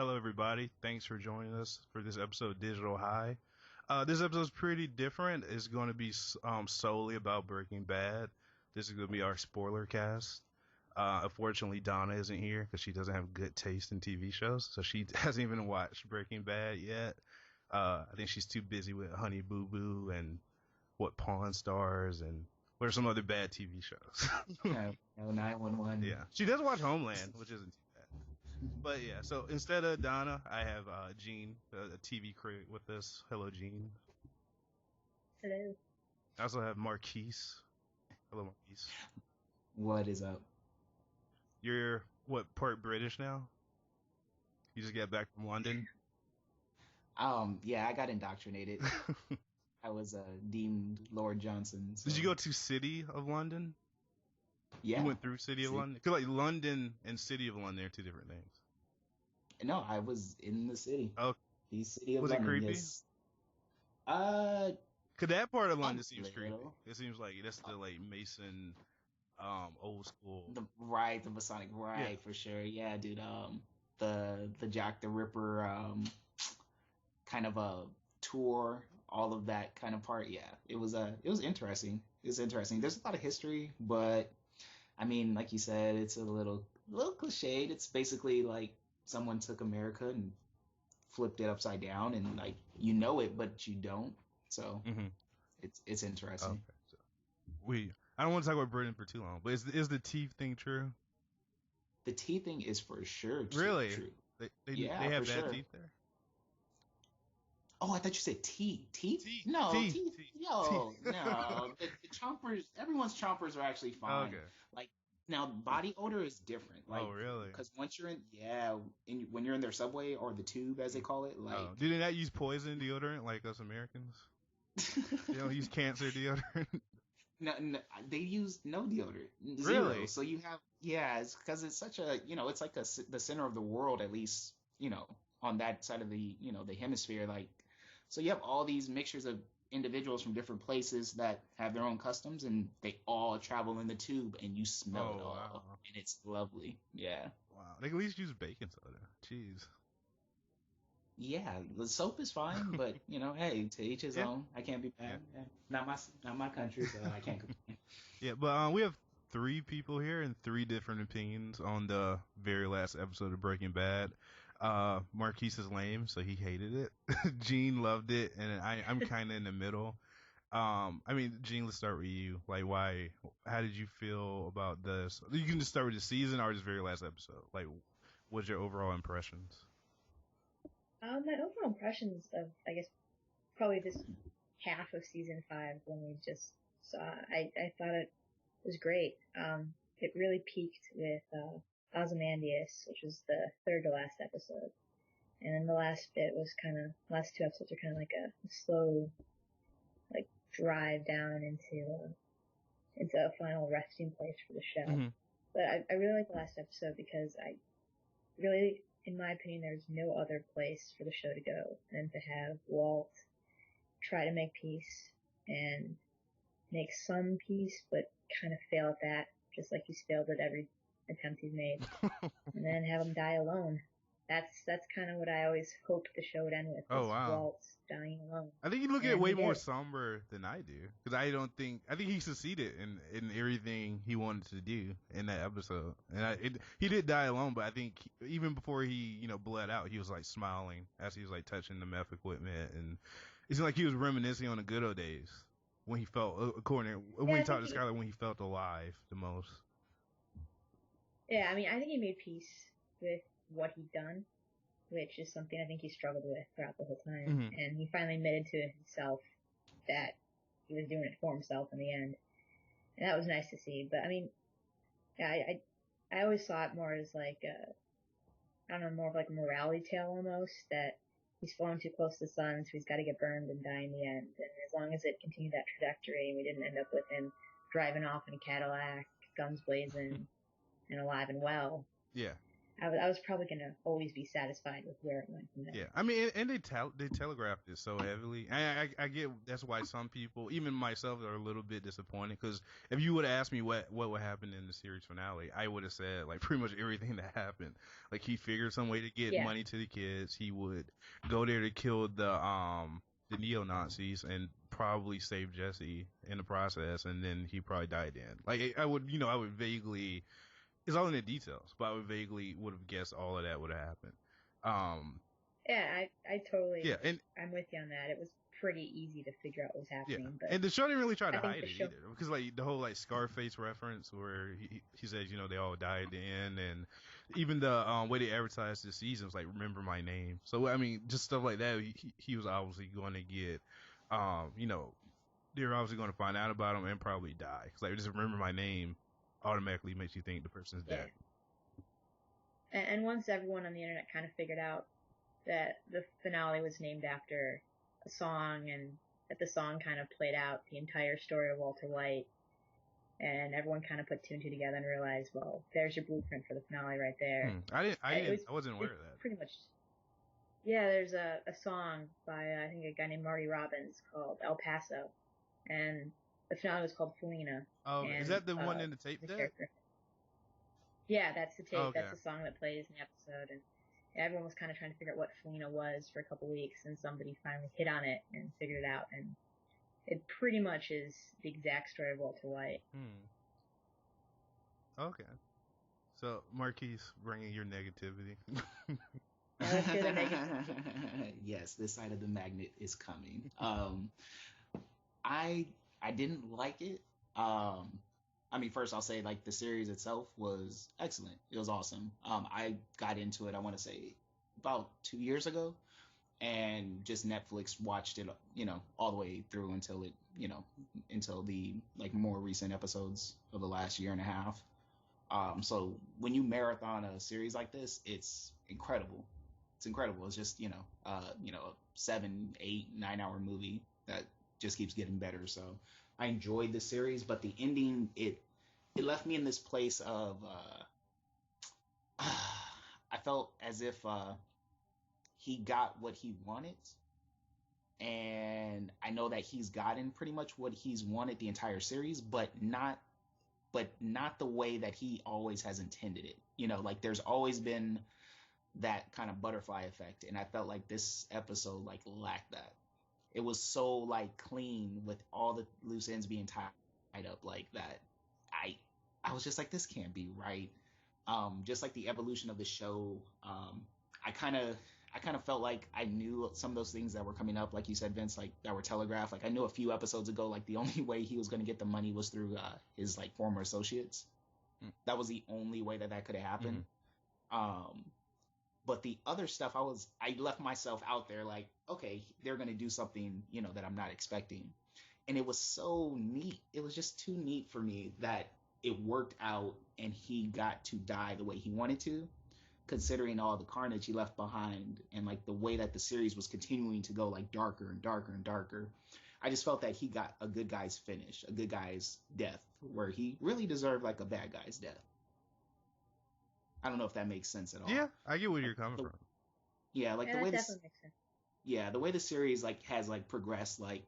Hello, everybody. Thanks for joining us for this episode of Digital High. This episode's pretty different. It's going to be solely about Breaking Bad. This is going to be our Spoilercast. Unfortunately, Donna isn't here because she doesn't have good taste in TV shows, so she hasn't even watched Breaking Bad yet. I think she's too busy with Honey Boo Boo and what Pawn Stars and what are some other bad TV shows. No, 911. Yeah, she does watch Homeland, which isn't too bad. But yeah, so instead of Donna, I have Gene, a TV critic, with us. Hello, Gene. Hello. I also have Marquise. Hello, Marquise. What is up? You're what, part British now? You just got back from London? Yeah, I got indoctrinated. I was deemed Lord Johnson. So. Did you go to City of London? Yeah. You went through City of London? Because like London and City of London are two different things. No, I was in the city. Oh, The city of was London. it creepy? Yes. Cause that part of London seems little. creepy. It seems like that's the like Mason, old school. The Masonic, Yeah. for sure. Yeah, dude. The Jack the Ripper, kind of a tour, all of that kind of part. Yeah, it was interesting. It's interesting. There's a lot of history, but I mean, like you said, it's a little cliched. It's basically like someone took America and flipped it upside down, and like it, but you don't. So it's interesting. Okay, so I don't want to talk about Britain for too long, but is the teeth thing true? The tea thing is for sure Really? true. They Yeah, have for bad sure. teeth there? Oh, I thought you said tea. Teeth? Teeth. No, Teeth. teeth. Yo, no. The chompers, everyone's chompers are actually fine. Okay. Like, now, body odor is different. Like, Oh, really? Because once you're when you're in their subway or the tube, as they call it, like. Do they not use poison deodorant like us Americans? They don't use cancer deodorant? No, they use no deodorant. Really? Zero. So you have, it's because it's such a, it's like the center of the world, at least, on that side of the, the hemisphere. Like, so you have all these mixtures of individuals from different places that have their own customs, and they all travel in the tube, and you smell it all, Wow. and it's lovely. Yeah. Wow. They can at least use baking soda. Jeez. Yeah, the soap is fine, but hey, to each his own. I can't be mad. Yeah. Not my country, so I can't complain. Yeah, but we have 3 people here and 3 different opinions on the very last episode of Breaking Bad. Marquise is lame, so he hated it. Gene loved it, and I'm kind of in the middle. I mean, Gene, let's start with you. Like, how did you feel about this? You can just start with the season or this very last episode. Like, what's your overall impressions? My overall impressions of, I guess, probably this half of season 5 when we just saw, I thought it was great. It really peaked with, Ozymandias, which was the third to last episode. And then the last 2 episodes are kind of like a slow, like, drive down into a final resting place for the show. Mm-hmm. But I really like the last episode because in my opinion, there's no other place for the show to go than to have Walt try to make peace and make some peace, but kind of fail at that, just like he's failed at every attempt he's made, and then have him die alone. That's kind of what I always hoped the show would end with. Oh, wow. Walt dying alone. I think you look at it way more somber than I do, because I think he succeeded in everything he wanted to do in that episode, and he did die alone. But I think even before he bled out, he was like smiling as he was like touching the meth equipment, and it seemed like he was reminiscing on the good old days when he felt, when he talked to Skyler, when he felt alive the most. Yeah, I mean, I think he made peace with what he'd done, which is something I think he struggled with throughout the whole time. Mm-hmm. And he finally admitted to himself that he was doing it for himself in the end. And that was nice to see. But I mean, I always saw it more as like more of like a morality tale almost, that he's flown too close to the sun, so he's got to get burned and die in the end. And as long as it continued that trajectory and we didn't end up with him driving off in a Cadillac, guns blazing, and alive and well. Yeah. I was probably gonna always be satisfied with where it went from there. Yeah, I mean, and they telegraphed it so heavily. I get that's why some people, even myself, are a little bit disappointed. Because if you would have asked me what would happen in the series finale, I would have said like pretty much everything that happened. Like he figured some way to get Yeah. money to the kids. He would go there to kill the neo Nazis and probably save Jesse in the process, and then he probably died then. Like I would, I would vaguely. It's all in the details, but I would vaguely would have guessed all of that would have happened. Yeah, I totally. Yeah, and I'm with you on that. It was pretty easy to figure out what was happening, but and the show didn't really try to I think hide the it show. either, because like the whole like Scarface reference where he says they all died at the end, and even the way they advertised the season was like remember my name. So I mean, just stuff like that. He was obviously going to get, they're obviously going to find out about him and probably die. Cause like just remember my name automatically makes you think the person's Yeah. dead. And once everyone on the internet kind of figured out that the finale was named after a song and that the song kind of played out the entire story of Walter White, and everyone kind of put two and two together and realized, well, there's your blueprint for the finale right there. I wasn't aware of that. Pretty much. Yeah, there's a song by I think a guy named Marty Robbins called El Paso, and the finale was called Felina. Oh, and, is that the one in the tape deck? Yeah, that's the tape. Okay. That's the song that plays in the episode, and everyone was kind of trying to figure out what Felina was for a couple weeks, and somebody finally hit on it and figured it out, and it pretty much is the exact story of Walter White. Okay. So, Marquise, bringing your negativity. Let's hear the negativity. Yes, this side of the magnet is coming. I didn't like it. I mean, first I'll say like the series itself was excellent. It was awesome. I got into it, I want to say about 2 years ago, and just Netflix watched it, all the way through until it, until the like more recent episodes of the last year and a half. So when you marathon a series like this, it's incredible. It's incredible. It's just, a 7, 8, 9 hour movie that just keeps getting better. So I enjoyed the series, but the ending, it left me in this place of, I felt as if, he got what he wanted. And I know that he's gotten pretty much what he's wanted the entire series, but not the way that he always has intended it. Like there's always been that kind of butterfly effect, and I felt like this episode like lacked that. It was so like clean with all the loose ends being tied up like that. I was just like, this can't be right. Just like the evolution of the show, I kind of felt like I knew some of those things that were coming up, like you said, Vince, like that were telegraphed. Like I knew a few episodes ago, like the only way he was going to get the money was through his like former associates. That was the only way that could have happened. But the other stuff, I left myself out there like, okay, they're going to do something, that I'm not expecting. And it was so neat. It was just too neat for me that it worked out and he got to die the way he wanted to, considering all the carnage he left behind and like the way that the series was continuing to go like darker and darker and darker. I just felt that he got a good guy's finish, a good guy's death, where he really deserved like a bad guy's death. I don't know if that makes sense at all. Yeah, I get where you're coming from. Yeah, like Yeah, the way that this. definitely makes sense. Yeah, the way the series like has like progressed, like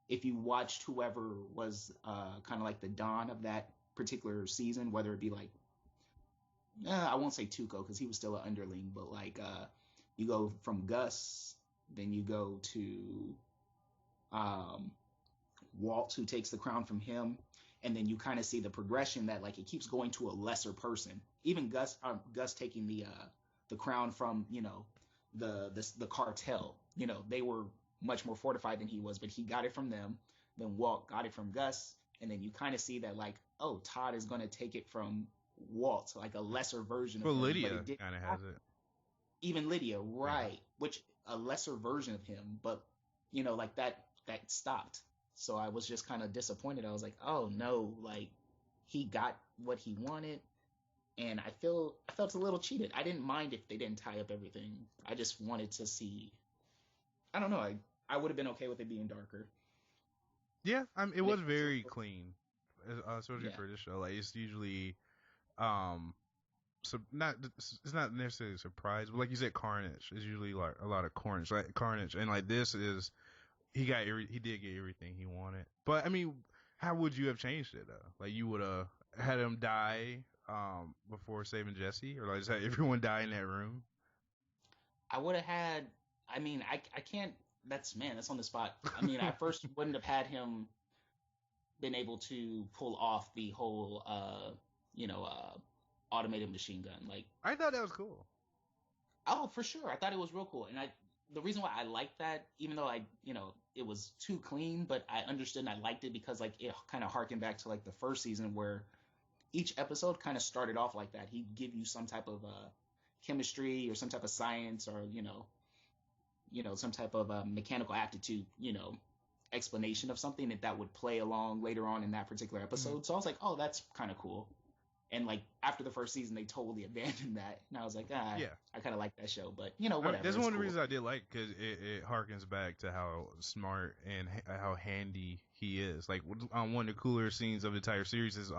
if you watched whoever was kind of like the dawn of that particular season, whether it be like, I won't say Tuco because he was still an underling, but like you go from Gus, then you go to Walt, who takes the crown from him, and then you kind of see the progression that like it keeps going to a lesser person. Even Gus taking the crown from the cartel. They were much more fortified than he was, but he got it from them. Then Walt got it from Gus, and then you kind of see that like, oh, Todd is going to take it from Walt, like a lesser version of him. Lydia kind of has it. Even Lydia, right? Yeah. Which a lesser version of him, but like that stopped. So I was just kind of disappointed. I was like, oh no, like he got what he wanted, and I felt a little cheated. I didn't mind if they didn't tie up everything. I just wanted to see. I don't know. I would have been okay with it being darker. Yeah, it was very clean, especially for this show. Like it's usually it's not necessarily a surprise, but like you said, Carnage is usually like a lot of Carnage, and like this is he did get everything he wanted. But I mean, how would you have changed it though? Like you would have had him die before saving Jesse, or like just had everyone die in that room? I would have had. I mean, I can't. That's on the spot. I mean, I first wouldn't have had him been able to pull off the whole, automated machine gun. Like, I thought that was cool. oh, for sure, I thought it was real cool, and the reason why I liked that, even though it was too clean, but I understood and I liked it because like it kind of harkened back to like the first season where each episode kind of started off like that. He'd give you some type of chemistry or some type of science or some type of mechanical aptitude explanation of something that would play along later on in that particular episode. Mm-hmm. So I was like, oh, that's kind of cool. And like after the first season, they totally abandoned that, and I was like, yeah, I kind of like that show, but whatever. That's one of the reasons I did like because it harkens back to how smart and how handy he is. Like one of the cooler scenes of the entire series is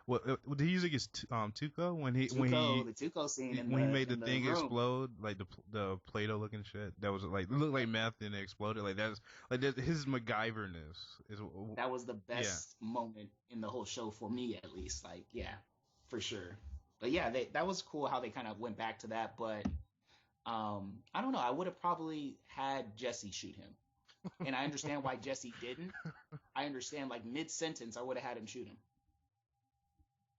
what did he use against Tuco the Tuco scene when he made the thing explode, like the Play-Doh looking shit that was like it looked like meth and it exploded. Like that's his MacGyverness is. That was the best moment in the whole show for me, at least. Like, yeah, for sure. But yeah, that was cool how they kind of went back to that. But I don't know. I would have probably had Jesse shoot him, and I understand why Jesse didn't. I understand like mid-sentence, I would have had him shoot him.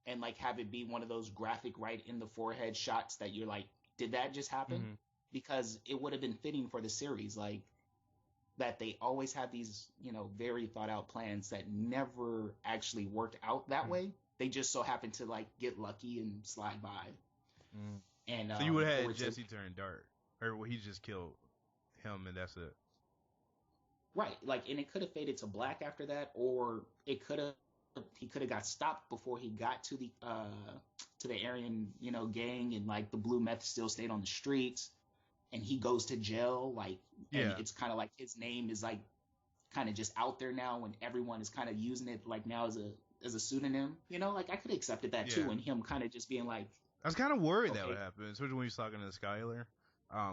And like have it be one of those graphic right in the forehead shots that you're like, did that just happen? Mm-hmm. Because it would have been fitting for the series, like that they always have these, very thought out plans that never actually worked out that way. They just so happen to like get lucky and slide by. Mm. And so you would have had Jesse turn dark, or he just killed him and that's it. Right, like, and it could have faded to black after that, or he could have got stopped before he got to the Aryan, gang, and like the blue meth still stayed on the streets, and he goes to jail, like, and it's kind of like his name is like kind of just out there now, and everyone is kind of using it like now as a pseudonym, like I could have accepted that too, and him kind of just being like, I was kind of worried that would happen, especially when he's talking to Skylar,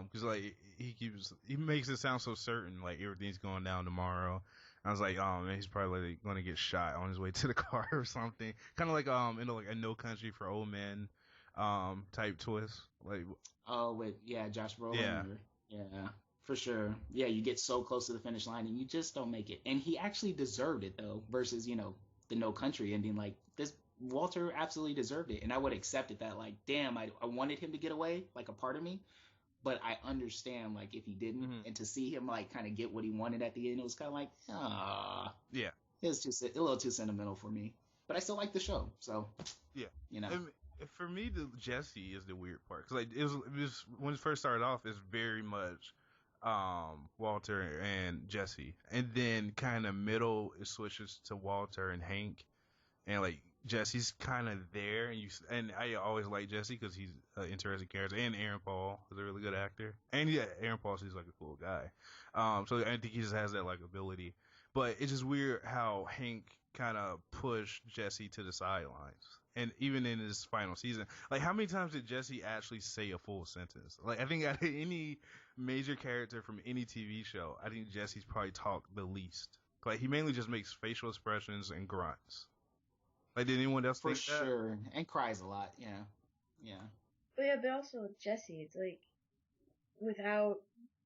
because like he makes it sound so certain, like everything's going down tomorrow. I was like, oh man, he's probably like, gonna get shot on his way to the car or something. Kind of like like a No Country for Old Men type twist. Like with Josh Brolin. Yeah, for sure. Yeah, you get so close to the finish line and you just don't make it. And he actually deserved it though, versus the No Country ending. Like this, Walter absolutely deserved it, and I would have accepted that. Like, damn, I wanted him to get away, like a part of me. But I understand, like, if he didn't, and to see him, like, kind of get what he wanted at the end, it was kind of like, yeah, it was a little too sentimental for me. But I still like the show, so yeah, for me, the Jesse is the weird part because like it was when it first started off, it's very much Walter and Jesse, and then kind of middle it switches to Walter and Hank, and like Jesse's kind of there, and I always like Jesse because he's an interesting character, and Aaron Paul is a really good actor, and Aaron Paul seems like a cool guy, so I think he just has that like ability, but it's just weird how Hank kind of pushed Jesse to the sidelines, and even in his final season, like how many times did Jesse actually say a full sentence? Like I think out of any major character from any TV show, I think Jesse's probably talked the least. Like he mainly just makes facial expressions and grunts. Like, did anyone else think that? For sure. And cries a lot, yeah. But also Jesse, it's like, without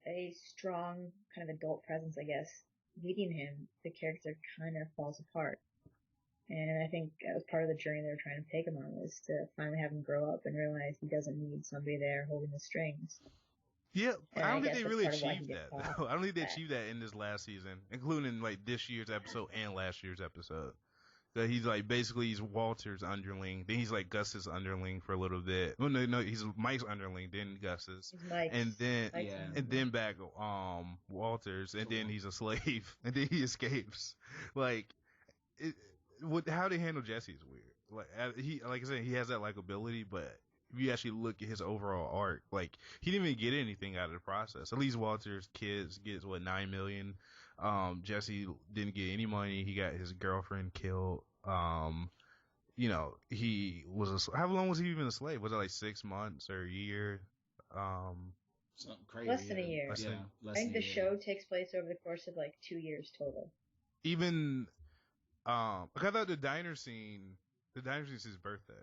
a strong kind of adult presence, I guess, leading him, the character kind of falls apart. And I think that was part of the journey they were trying to take him on, was to finally have him grow up and realize he doesn't need somebody there holding the strings. Yeah, I don't think they really achieved that, though. I don't think they achieved that in this last season, including, like, this year's episode and last year's episode. That he's like basically he's Walter's underling, then he's like Gus's underling for a little bit. Well, no, he's Mike's underling, then Gus's, and then back Walter's, and then he's a slave, and then he escapes. Like, how they handle Jesse is weird. Like I said, he has that likability, but if you actually look at his overall arc, like he didn't even get anything out of the process. At least Walter's kids gets $9 million. Jesse didn't get any money. He got his girlfriend killed. he was how long was he even a slave? Was it like 6 months or a year? Something crazy. Less than a year. Less than, I think the show takes place over the course of like 2 years total. Even I thought the diner scene is his birthday.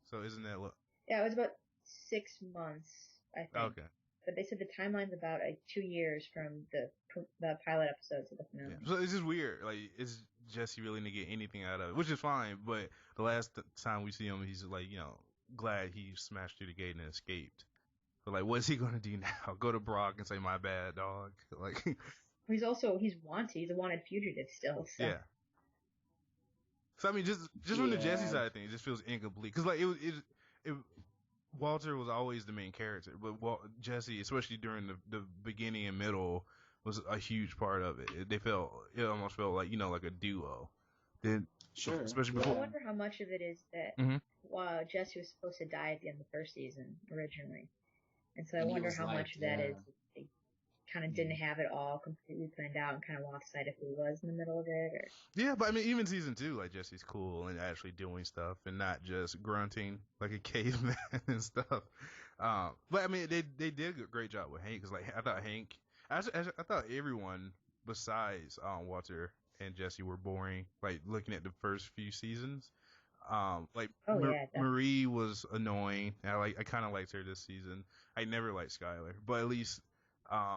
So isn't that Yeah, it was about 6 months, I think. Okay. But they said the timeline's about 2 years from the pilot episode to the finale. Yeah. So it's just weird. Like, is Jesse really gonna get anything out of it? Which is fine, but the last time we see him, he's like, glad he smashed through the gate and escaped. But like, what's he gonna do now? Go to Brock and say, "My bad, dog." Like, he's wanted. He's a wanted fugitive still. So. Yeah. So I mean, just from the Jesse side of things, it just feels incomplete. Because like it Walter was always the main character, but Jesse, especially during the beginning and middle, was a huge part of it. It almost felt like like a duo. Then sure, especially before. I wonder how much of it is that Jesse was supposed to die at the end of the first season originally, and so I wonder how much of that is they kind of didn't have it all completely planned out and kind of lost sight of who was in the middle of it. Or... Yeah, but I mean, even season 2, like Jesse's cool and actually doing stuff and not just grunting like a caveman and stuff. But I mean, they did a great job with Hank because like I thought Hank, I thought everyone besides Walter and Jesse were boring. Like looking at the first few seasons, Marie was annoying. I kind of liked her this season. I never liked Skylar, but at least.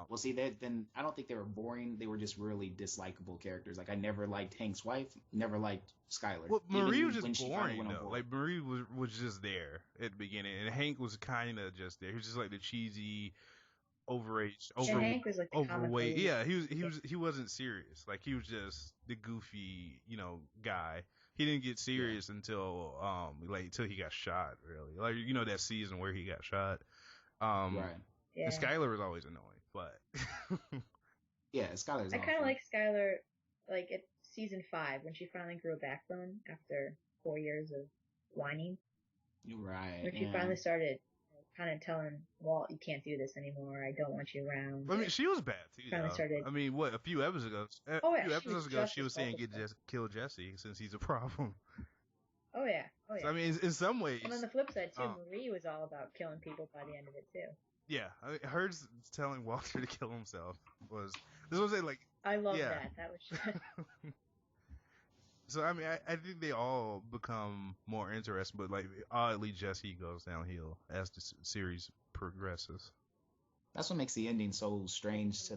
Well, see, then I don't think they were boring. They were just really dislikable characters. Like I never liked Hank's wife, never liked Skylar. Well, Marie was just boring though. Like Marie was just there at the beginning, and Hank was kind of just there. He was just like the cheesy, overage, Hank was like overweight. Yeah, he wasn't serious. Like he was just the goofy, guy. He didn't get serious until till he got shot. Really, like that season where he got shot. Right. Yeah. And Skylar was always annoying. But yeah, Skylar's I kind of like Skylar, like at season 5 when she finally grew a backbone after 4 years of whining. Right. When she finally started kind of telling Walt, "You can't do this anymore. I don't want you around." I mean, she was bad too. Started... I mean, a few episodes ago, she was saying kill Jesse since he's a problem. Oh yeah. So, I mean, in some ways. And on the flip side too, Marie was all about killing people by the end of it too. Yeah, her telling Walter to kill himself was like. I love that. That was. So I mean, I think they all become more interesting, but like oddly, Jesse goes downhill as the series progresses. That's what makes the ending so strange to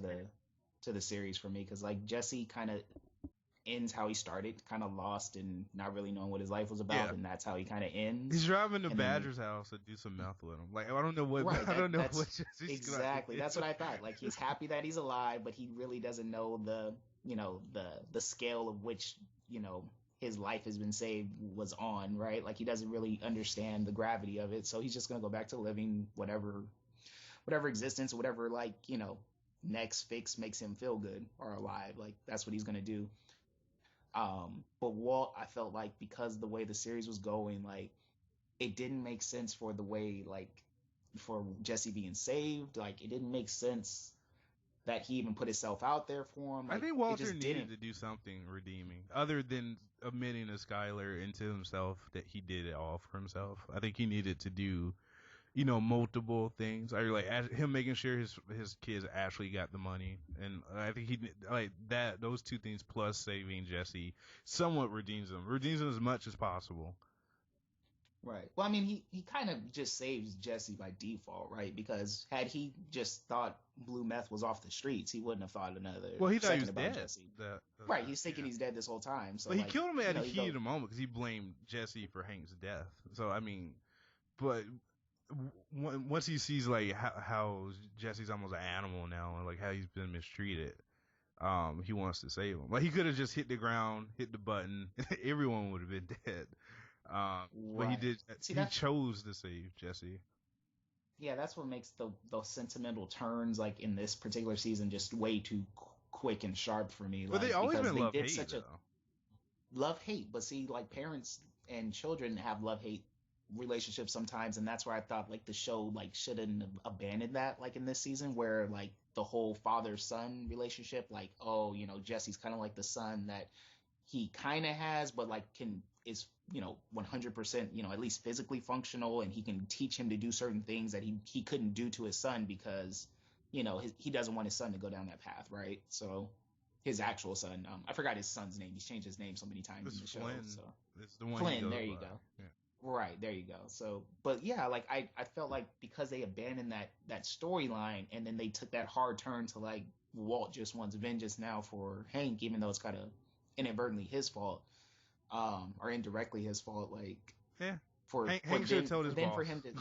the series for me, because like Jesse kind of ends how he started, kind of lost and not really knowing what his life was about, and that's how he kind of ends. He's driving to Badger's house to do some meth with him. Like I don't know what. Right, I don't know what Jesse's exactly. That's what I thought. Like he's happy that he's alive, but he really doesn't know the scale of which his life has been saved was on. Right, like he doesn't really understand the gravity of it. So he's just gonna go back to living whatever existence, whatever next fix makes him feel good or alive. Like that's what he's gonna do. But Walt, I felt like because the way the series was going, like it didn't make sense for the way for Jesse being saved. Like it didn't make sense that he even put himself out there for him. Like, I think Walter needed to do something redeeming other than admitting to Skylar and to himself that he did it all for himself. I think he needed to do multiple things. I like him making sure his kids actually got the money, and I think he like that. Those two things plus saving Jesse somewhat redeems him as much as possible. Right. Well, I mean, he kind of just saves Jesse by default, right? Because had he just thought blue meth was off the streets, he wouldn't have thought another. Well, he thought he was about dead. Jesse. Right. He's thinking he's dead this whole time. So he killed him at a heat of the moment because he blamed Jesse for Hank's death. So I mean, but once he sees like how Jesse's almost an animal now and like how he's been mistreated, he wants to save him. Like he could have just hit the ground, hit the button, everyone would have been dead. But he did. He chose to save Jesse. Yeah, that's what makes the sentimental turns like in this particular season just way too quick and sharp for me. But they always been love hate. Love hate, but see, like parents and children have love hate relationships sometimes, and that's where I thought like the show like shouldn't have abandoned that like in this season, where like the whole father son relationship, like Jesse's kind of like the son that he kind of has, but like is 100% at least physically functional, and he can teach him to do certain things that he couldn't do to his son because he doesn't want his son to go down that path, right? So his actual son, I forgot his son's name. He's changed his name so many times in the show. Flynn. So It's the one. Flynn, there you by. go. Yeah. Right, there you go. So, but yeah, like I felt like because they abandoned that storyline and then they took that hard turn to like Walt just wants vengeance now for Hank, even though it's kind of inadvertently his fault, or indirectly his fault. Like, yeah, for Hank should have told his boss. For him to,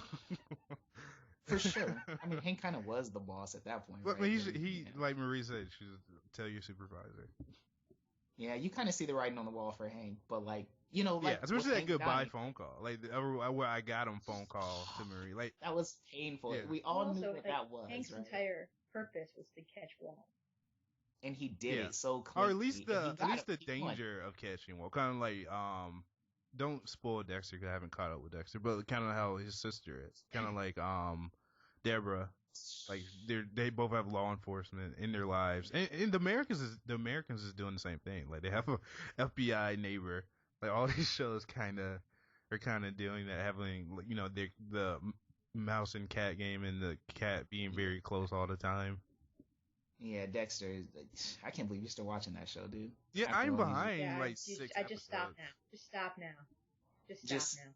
for sure. I mean, Hank kind of was the boss at that point. But right? he like Marie said, she should tell your supervisor. Yeah, you kind of see the writing on the wall for Hank, but like. Yeah, especially that goodbye phone call, like where I got him phone call to Marie, like that was painful. Yeah. We all knew what that was. Hank's right? entire purpose was to catch Walt, and he did it so clearly. Or at least the danger of catching Walt, kind of like don't spoil Dexter because I haven't caught up with Dexter, but kind of how his sister is, kind of like Deborah. Like they both have law enforcement in their lives, and the Americans is doing the same thing. Like they have a FBI neighbor. Like all these shows are kind of doing that, having the mouse and cat game and the cat being very close all the time. Yeah, Dexter. I can't believe you're still watching that show, dude. Yeah, I'm behind like 6 episodes. I just stopped now. Just stop now.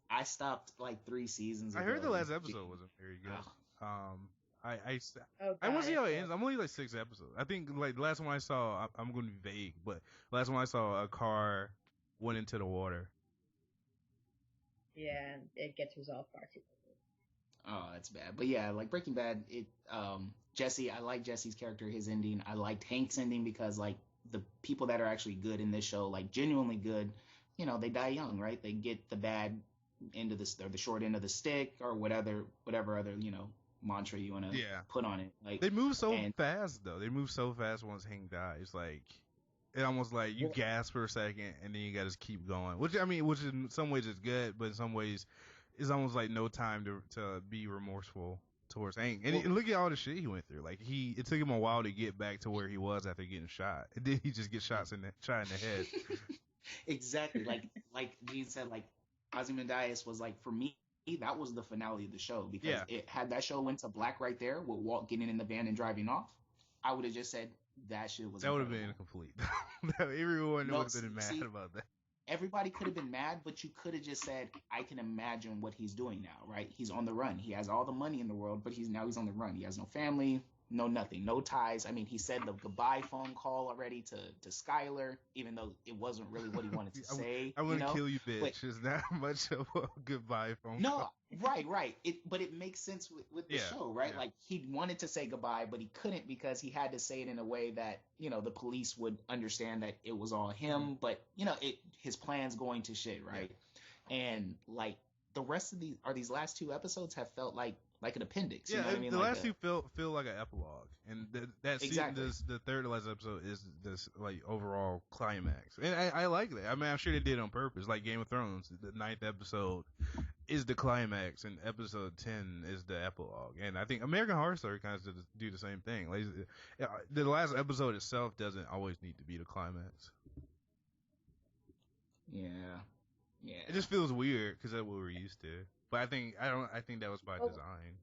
I stopped like 3 seasons ago. I heard the last episode wasn't very good. Oh. I want to see how it ends. I'm only like 6 episodes. I think like the last one I saw, I'm going to be vague, but last one I saw, a car went into the water. Yeah, it gets resolved far too quickly. Oh, that's bad. But yeah, like Breaking Bad, Jesse, I like Jesse's character, his ending. I liked Hank's ending because like the people that are actually good in this show, like genuinely good, they die young, right? They get the bad end of or the short end of the stick or whatever other, mantra you want to put on it. Like they move so fast though. They move so fast once Hank dies. Like it almost like you gasp for a second and then you gotta just keep going. Which in some ways is good, but in some ways it's almost like no time to be remorseful towards Hank. And look at all the shit he went through. Like it took him a while to get back to where he was after getting shot. And then he just gets shot in the head. Exactly. Like Gene said, like Ozymandias was like, for me, that was the finale of the show because it had that show went to black right there with Walt getting in the van and driving off. I would have just said that shit was. That would have been complete. Everyone would have been mad about that. Everybody could have been mad, but you could have just said, I can imagine what he's doing now, right? He's on the run. He has all the money in the world, but he's on the run. He has no family, no nothing, no ties. I mean, he said the goodbye phone call already to Skylar, even though it wasn't really what he wanted to say. I'm gonna kill you, bitch. It's not much of a goodbye phone call. Right. But it makes sense with the show, right? Yeah. Like he wanted to say goodbye, but he couldn't because he had to say it in a way that the police would understand that it was all him. But his plan's going to shit, right? Yeah. And like the rest of these last 2 episodes have felt like an appendix. Yeah, you know what I mean? The last 2 feel like an epilogue, and that exactly. Season, the third to last episode is this like overall climax, and I like that. I mean, I'm sure they did it on purpose, like Game of Thrones. The 9th episode is the climax, and episode 10 is the epilogue. And I think American Horror Story kind of do the same thing. Like the last episode itself doesn't always need to be the climax. Yeah. It just feels weird because that's what we're used to. But I think that was by design.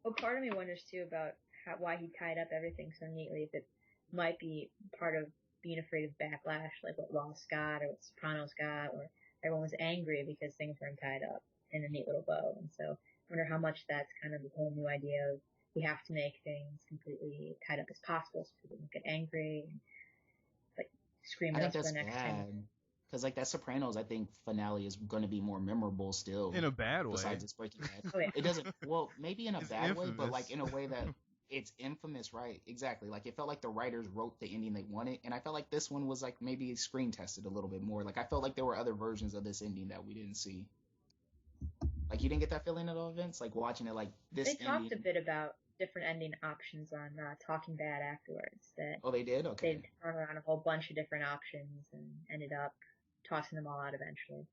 Well, part of me wonders too about why he tied up everything so neatly. If it might be part of being afraid of backlash, like what Lost got or what Sopranos got, or everyone was angry because things weren't tied up in a neat little bow. And so I wonder how much that's kind of the whole new idea of we have to make things completely tied up as possible so people don't get angry and like scream at us for the next time. Because like that Sopranos, I think finale is going to be more memorable still. In a bad way. Besides it's Breaking Bad. It doesn't. Well, maybe in a bad way, but like in a way that it's infamous, right? Exactly. Like it felt like the writers wrote the ending they wanted, and I felt like this one was like maybe screen tested a little bit more. Like I felt like there were other versions of this ending that we didn't see. Like you didn't get that feeling at all, Vince? Like watching it, like this. They talked a bit about different ending options on Talking Bad afterwards. They did. Okay. They turned around a whole bunch of different options and ended up tossing them all out eventually.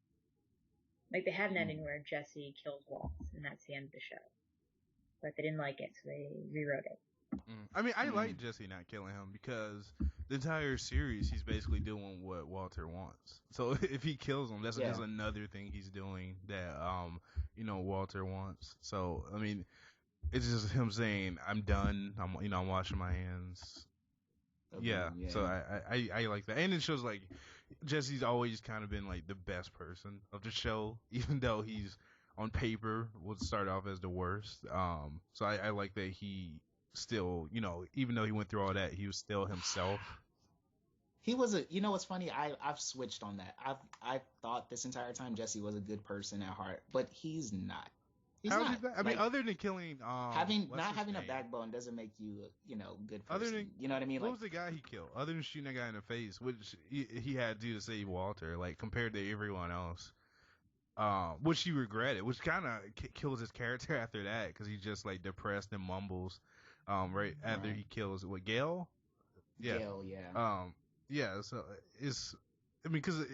Like they had an ending where Jesse kills Walt, and that's the end of the show. But they didn't like it, so they rewrote it. I mean, I like Jesse not killing him because the entire series he's basically doing what Walter wants. So if he kills him, that's just another thing he's doing that Walter wants. So I mean, it's just him saying, "I'm done. I'm washing my hands." Yeah. So I like that, and it shows like Jesse's always kind of been like the best person of the show, even though he's on paper would start off as the worst. So I like that he still, even though he went through all that, he was still himself. He was what's funny? I've switched on that. I've thought this entire time Jesse was a good person at heart, but he's not. He's not. I mean, other than killing, not having a backbone doesn't make you a good person. Other than, you know what I mean? What was the guy he killed? Other than shooting that guy in the face, which he had to do to save Walter, like compared to everyone else, which he regretted, which kind of kills his character after that because he's just like depressed and mumbles, right after he kills Gail. Yeah. Gail, yeah. Yeah. So it's, I mean, because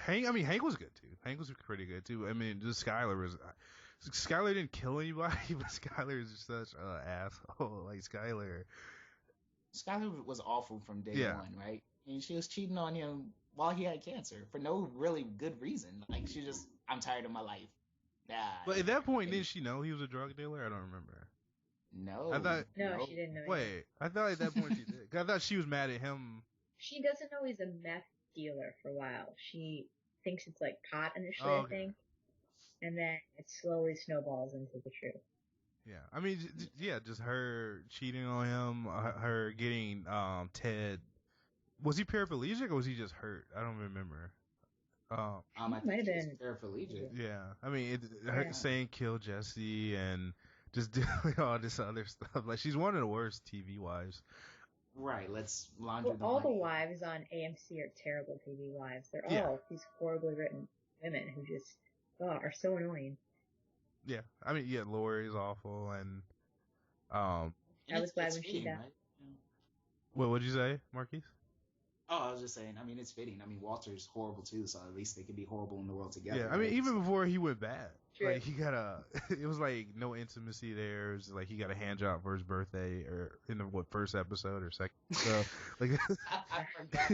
Hank was good too. Hank was pretty good too. I mean, just Skyler didn't kill anybody, but Skyler is just such an asshole. Like Skyler was awful from day one, right? And she was cheating on him while he had cancer for no really good reason. Like she just, I'm tired of my life. But at that point, didn't she know he was a drug dealer? I don't remember. No. No, she didn't know. Wait, I thought at that point she did. I thought she was mad at him. She doesn't know he's a meth dealer for a while. She thinks it's like pot initially, I think. And then it slowly snowballs into the truth. Yeah, I mean, just her cheating on him, her getting Ted. Was he paraplegic or was he just hurt? I don't remember. I think might have been paraplegic. Yeah, I mean, her saying kill Jesse and just doing all this other stuff. Like she's one of the worst TV wives. Right, let's launder the all the wives on AMC are terrible TV wives. They're all these horribly written women who just are so annoying. Yeah, I mean, Lori's awful, and I was glad when she died. Right? What would you say, Marquise? Oh, I was just saying. I mean, it's fitting. I mean, Walter's horrible too, so at least they can be horrible in the world together. Yeah, I mean, even before he went bad, True. Like he got it was like no intimacy there. It was like he got a hand job for his birthday, or in the first episode or second. So like, I forgot.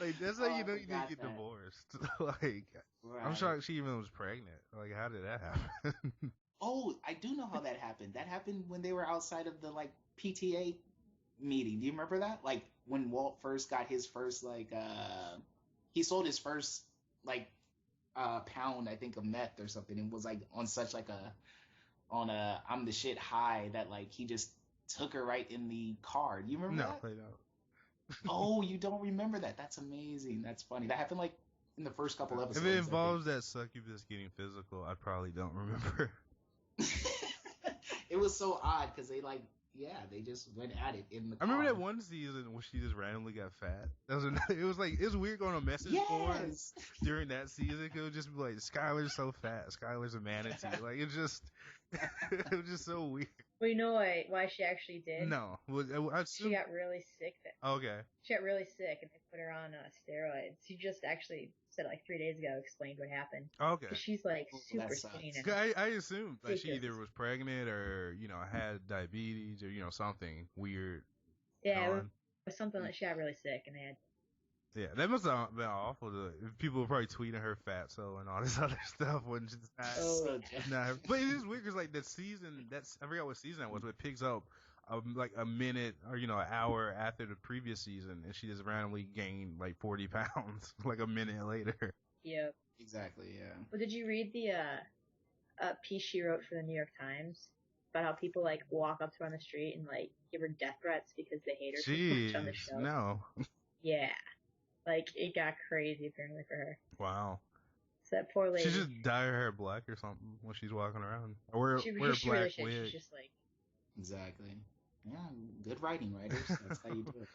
like that's how you know you didn't get divorced. Like, right. I'm shocked she even was pregnant. Like, how did that happen? Oh, I do know how that happened. That happened when they were outside of the PTA meeting. Do you remember that? Like when Walt first got his first he sold his first pound, I think, of meth or something, and was like on such on a I'm the shit high that he just took her right in the car. Do you remember that? No, I don't. Oh, you don't remember that? That's amazing. That's funny. That happened in the first couple episodes. If it involves that succubus getting physical, I probably don't remember. It was so odd because they just went at it in the car. I remember that one season where she just randomly got fat. It was weird going on message boards during that season. It would just be like, Skylar's so fat. Skylar's a manatee. Like, it was just so weird. Well, you know why she actually did? No. She got really sick. Okay. She got really sick and they put her on steroids. She just actually said 3 days ago, explained what happened. Okay. She's super skinny now. I assumed she either was pregnant or, had diabetes or, something weird. Yeah, it was something that she got really sick and they had. Yeah, that must have been awful. People were probably tweeting her fatso and all this other stuff when she's not. But it is weird because that season, I forgot what season that was, but it picks up a minute or an hour after the previous season, and she just randomly gained 40 pounds a minute later. Yep. Exactly. Yeah. Well, did you read the piece she wrote for the New York Times about how people walk up to her on the street and give her death threats because they hate her so much on the show? No. Yeah. It got crazy apparently for her. Wow. So that poor lady. She just dye her hair black or something when she's walking around. Or wear a black really wig. She's just Exactly. Yeah, good writing, writers. That's how you do it.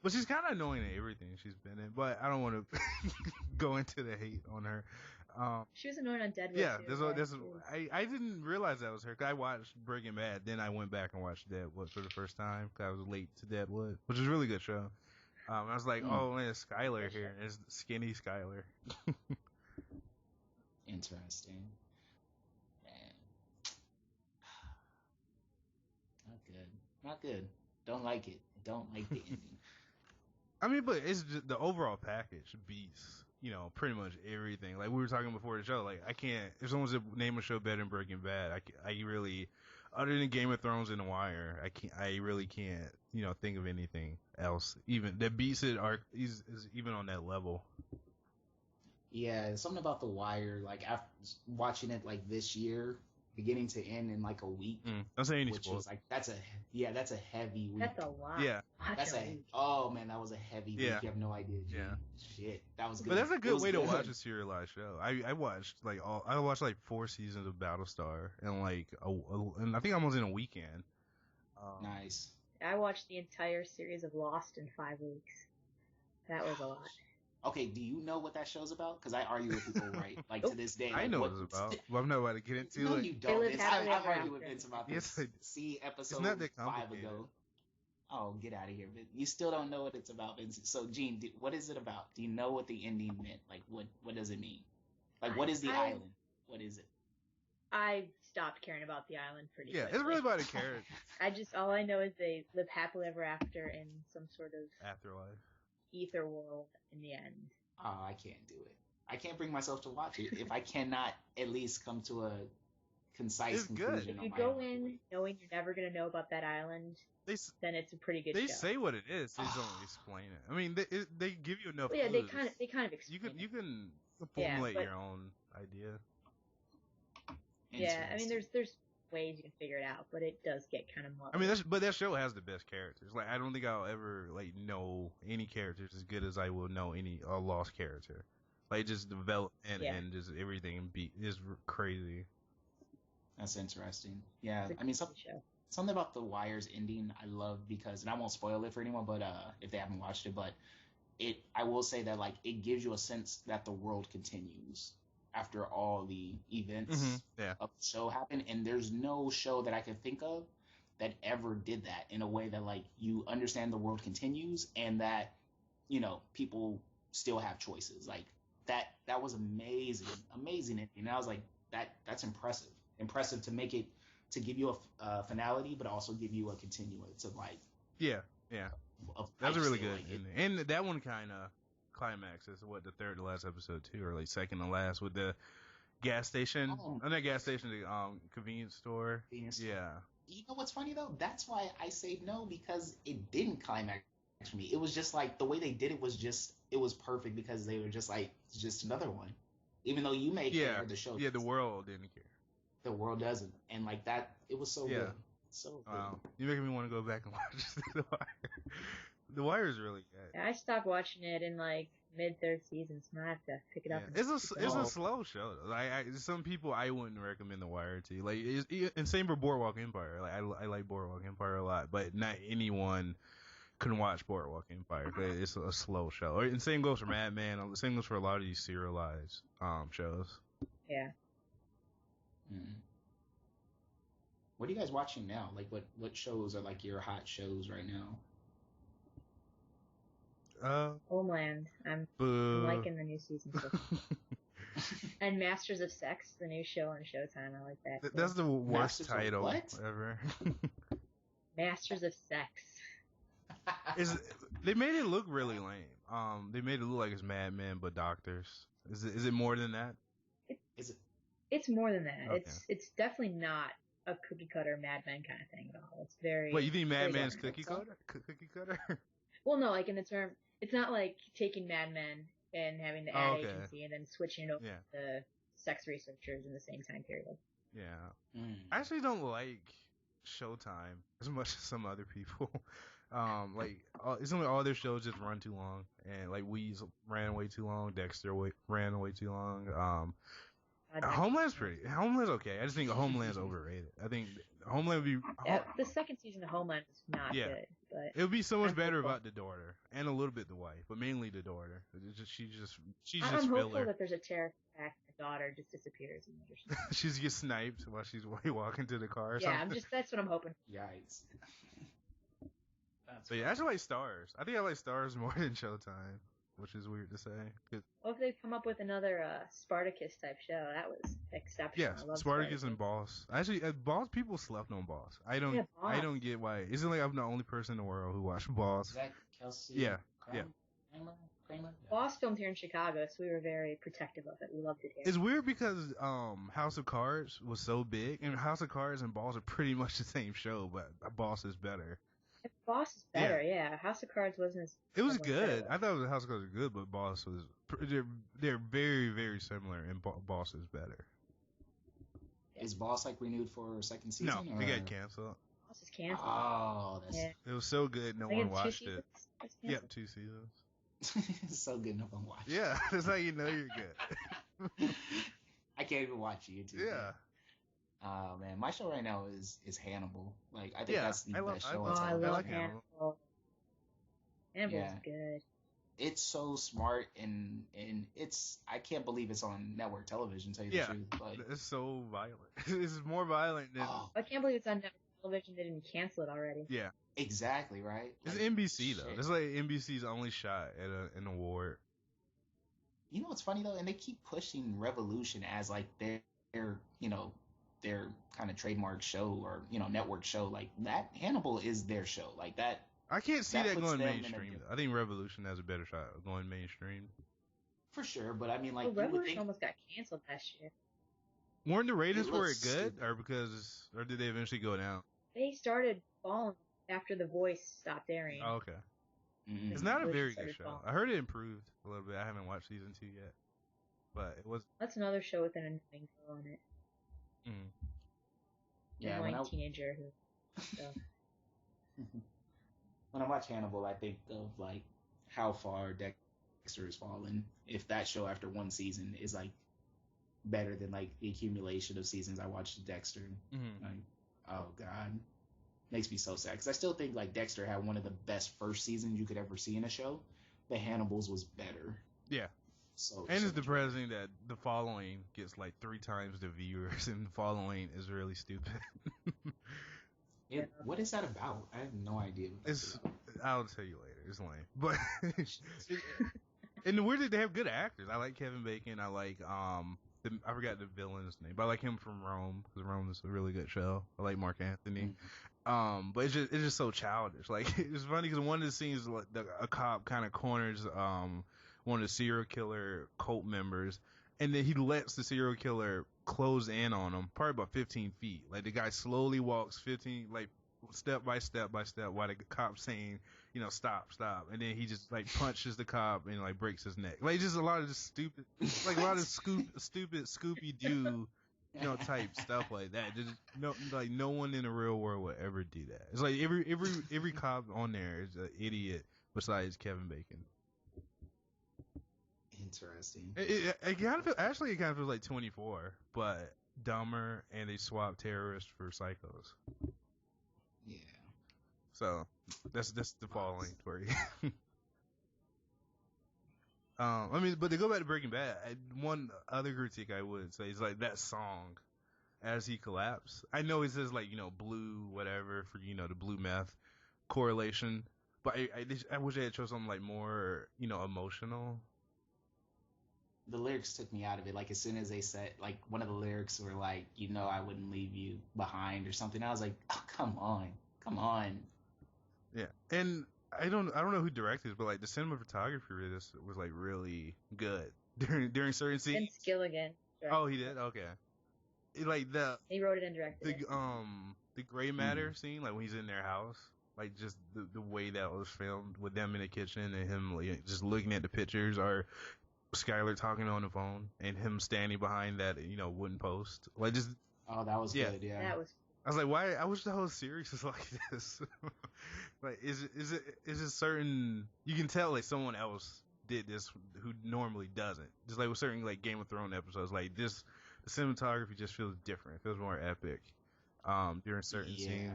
But she's kind of annoying in everything she's been in. But I don't want to go into the hate on her. She was annoying on Deadwood. Yeah, too, I didn't realize that was her. 'Cause I watched Breaking Bad, then I went back and watched Deadwood for the first time. 'Cause I was late to Deadwood, which is a really good show. I was like, oh man, it's Skylar here. It's skinny Skylar. Interesting. Man. Not good. Don't like it. Don't like the ending. I mean, but it's just the overall package beats, pretty much everything. Like we were talking before the show, like I can't. If someone's to name a show better than Breaking Bad, I really, other than Game of Thrones and The Wire, I really can't, think of anything else even that beats it. Is even on that level. Yeah, something about The Wire, like after watching it like this year, beginning to end in like a week, Don't say any which spoilers. was like that's a heavy week. That's a lot. Yeah. Oh man, that was a heavy week. Yeah. You have no idea. G. Yeah. Shit, that was good. But that's a good way to good. watch a serialized show. I watched I watched like 4 seasons of Battlestar and and I think almost in a weekend. Nice. I watched the entire series of Lost in 5 weeks. That was a lot. Okay, do you know what that show's about? Because I argue with people right, like to this day. I Like, know what it's about, but I'm not about to get into no, it. you don't. live happily I've ever argued with after. Vince about Yes, this. I do. See episode It's not that 5 complicated. ago. Oh, get out of here, Vince. You still don't know what it's about, Vince. So, Gene, what is it about? Do you know what the ending meant? Like, what does it mean? Like, what is the island? What is it? I stopped caring about the island pretty Yeah, quickly. it's really about the characters. All I know is they live happily ever after in some sort of Afterlife. ether world in the end. Oh, I can't do it. I can't bring myself to watch it if I cannot at least come to a concise It's good. conclusion. If you go in knowing you're never going to know about that island, then it's a pretty good They show. say what it is. They just don't explain it. I mean, they give you enough. Well, yeah, they clues. kind of explain You it. can formulate but- your own idea. Yeah, I mean, there's ways you can figure it out, but it does get kind of muddled. I mean, but that show has the best characters. Like, I don't think I'll ever know any characters as good as I will know any Lost character. Like, just development and just everything is crazy. That's interesting. Yeah, It's a I mean, good show. something about The Wire's ending I love because, and I won't spoil it for anyone, but if they haven't watched it, but I will say that like it gives you a sense that the world continues after all the events of the show happen, and there's no show that I can think of that ever did that in a way that like you understand the world continues and that people still have choices. Like that was amazing, and I was like that's impressive to make it, to give you a finality, but also give you a continuance of like That was a really good ending. And that one kind of climaxes the third to last episode too, or like second to last with the gas station. Not gas station, the convenience store. Yeah. You know what's funny though? That's why I say no, because it didn't climax for me. It was just like the way they did it was perfect because they were just like it's just another one. Even though you may care, the show. Yeah, the world didn't care. The world doesn't, and like that, it was so good. So good. Wow, you're making me want to go back and watch The Wire. The Wire is really good. I stopped watching it in like mid-third season, so I have to pick it up. It's a slow show. Like some people, I wouldn't recommend The Wire to. Like, and same for Boardwalk Empire. Like I like Boardwalk Empire a lot, but not anyone can watch Boardwalk Empire. It's a slow show. And same goes for Mad Men. Same goes for a lot of these serialized shows. Yeah. What are you guys watching now? Like, what shows are like your hot shows right now? Homeland. I'm liking the new season so far. And Masters of Sex, the new show on Showtime. I like that. That's the worst Masters title ever. Masters of Sex. They made it look really lame. They made it look like it's Mad Men but doctors. Is it more than that? It's more than that. Okay. It's definitely not a cookie cutter Mad Men kind of thing at all. It's very. Wait, you think Mad Men's different. cookie cutter? Well, no, like in the term, it's not like taking Mad Men and having the ad agency and then switching it over to sex researchers in the same time period. Yeah. I actually don't like Showtime as much as some other people. It's only all their shows just run too long, and like Weeds ran way too long, Dexter ran way too long. Homeland's okay. I just think Homeland's overrated. I think Homeland would be. The second season of Homeland is not good, but it would be so much better about the daughter and a little bit the wife, but mainly the daughter. She's just I'm filler. hopeful that there's a terror attack. The daughter just disappears. She gets sniped while she's walking to the car. Or something. That's what I'm hoping. Yikes. So yeah, I actually like Stars. I think I like Stars more than Showtime. which is weird to say. 'Cause, What if they come up with another Spartacus type show? That was exceptional. yeah, I love Spartacus and Boss. Actually, Boss, people slept on Boss. I Yeah, I Boss. don't get why. Isn't like I'm the only person in the world who watched Boss. Zach, Kelsey, Yeah, Kramer? Boss filmed here in Chicago, so we were very protective of it. We loved it here. It's weird because House of Cards was so big, and House of Cards and Boss are pretty much the same show, but Boss is better. Boss is better, yeah. House of Cards wasn't as... It was incredible. good. I thought House of Cards was good, but Boss was they're very, very similar, and Boss is better. Is Boss like renewed for a second season? No, or? they got canceled. Boss is canceled. Oh, that's Yeah. It was so good, no I think one it's 2 watched seasons. it. It's canceled. Yep, 2 seasons. so good. No one watched. Yeah, that's how you know you're good. I can't even watch YouTube. Yeah. Oh man, my show right now is Hannibal. Like I think Yeah, that's the best show. Oh, on I television. love like Hannibal. Hannibal. Hannibal's Yeah. good. It's so smart and it's I can't believe it's on network television. To tell you Yeah. the truth, like It's so violent. It's more violent than oh, I can't believe it's on network television. They didn't cancel it already. yeah. exactly right. It's Like, NBC though. shit. It's like NBC's only shot at an award. You know what's funny though, and they keep pushing Revolution as like their their kind of trademark show or network show. Like that Hannibal is their show. Like that. I can't see That that puts going them in a mainstream. different- Though. I think Revolution has a better shot of going mainstream. For sure, but I mean, like, Well, you would Revolution think, almost got canceled last year. Weren't the ratings It for it looks good, stupid. or did they eventually go down? They started falling after The Voice stopped airing. Oh, okay. Mhm. It's not a Revolution very good started show. falling. I heard it improved a little bit. I haven't watched season 2 yet, but it was. That's another show with an annoying girl in it. Mm. An Yeah, annoying teenager who. So. when I watch Hannibal, I think of like how far Dexter has fallen. If that show after one season is like better than like the accumulation of seasons I watched Dexter, Mhm. like, oh god, makes me so sad because I still think like Dexter had one of the best first seasons you could ever see in a show, but Hannibal's was better. Yeah. So And so it's much depressing that the following gets like 3 times the viewers, and the following is really stupid. What is that about? I have no idea. What that's It's about. I'll tell you later. It's lame, but and the weird thing, they have good actors. I like Kevin Bacon. I like I forgot the villain's name, but I like him from Rome because Rome is a really good show. I like Mark Anthony. But it's just so childish. Like it's funny because one of the scenes, like a cop kind of corners one of the serial killer cult members, and then he lets the serial killer close in on him, probably about 15 feet. Like the guy slowly walks 15, like step by step by step, while the cop's saying, stop, and then he just like punches the cop and like breaks his neck. Like just a lot of just stupid, like a lot of stupid Scooby Doo. Type stuff like that. Just no one in the real world would ever do that. It's like every cop on there is an idiot besides Kevin Bacon. Interesting. It kind of feels like 24, but dumber, and they swap terrorists for psychos. Yeah. So that's the following for you. But to go back to Breaking Bad, one other critique I would say is like that song, as he collapsed. I know it says like blue whatever for the blue meth correlation, but I wish I had chosen something like more emotional. The lyrics took me out of it. Like as soon as they said, like one of the lyrics were like, I wouldn't leave you behind or something. I was like, oh, come on. Yeah, and I don't know who directed it, but like the cinematography for this was like really good during certain scenes. Vince Gilligan. Oh, he did. Okay. Like he wrote it and directed it. The gray matter scene, like when he's in their house, like just the way that was filmed with them in the kitchen and him like, just looking at the pictures, or Skylar talking on the phone and him standing behind that wooden post, like just. Oh, that was good. Yeah. That was. I was like, why? I wish the whole series was like this. Like, is it certain? You can tell like someone else did this who normally doesn't. Just like with certain like Game of Thrones episodes, like this, the cinematography just feels different. It feels more epic. During certain scenes.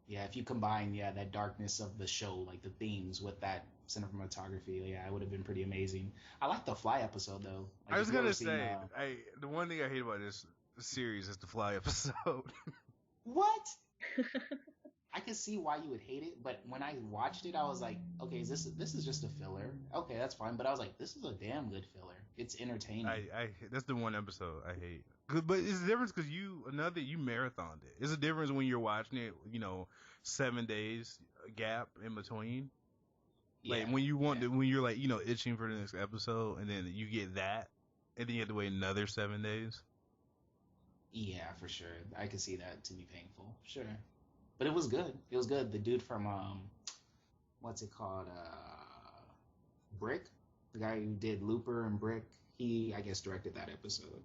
Yeah, if you combine that darkness of the show, like the themes with that cinematography, it would have been pretty amazing. I like the Fly episode though. Like, I was if you gonna ever say, seen, the one thing I hate about this series is the Fly episode. what? I could see why you would hate it, but when I watched it, I was like, okay, this is just a filler. Okay, that's fine. But I was like, this is a damn good filler. It's entertaining. That's the one episode I hate. But it's a difference because you marathoned it. It's a difference when you're watching it, 7 days gap in between. Like when you want to, when you're like, itching for the next episode, and then you get that, and then you have to wait another 7 days. Yeah, for sure. I could see that to be painful. Sure. But it was good. It was good. The dude from, what's it called? Brick? The guy who did Looper and Brick, he, I guess, directed that episode.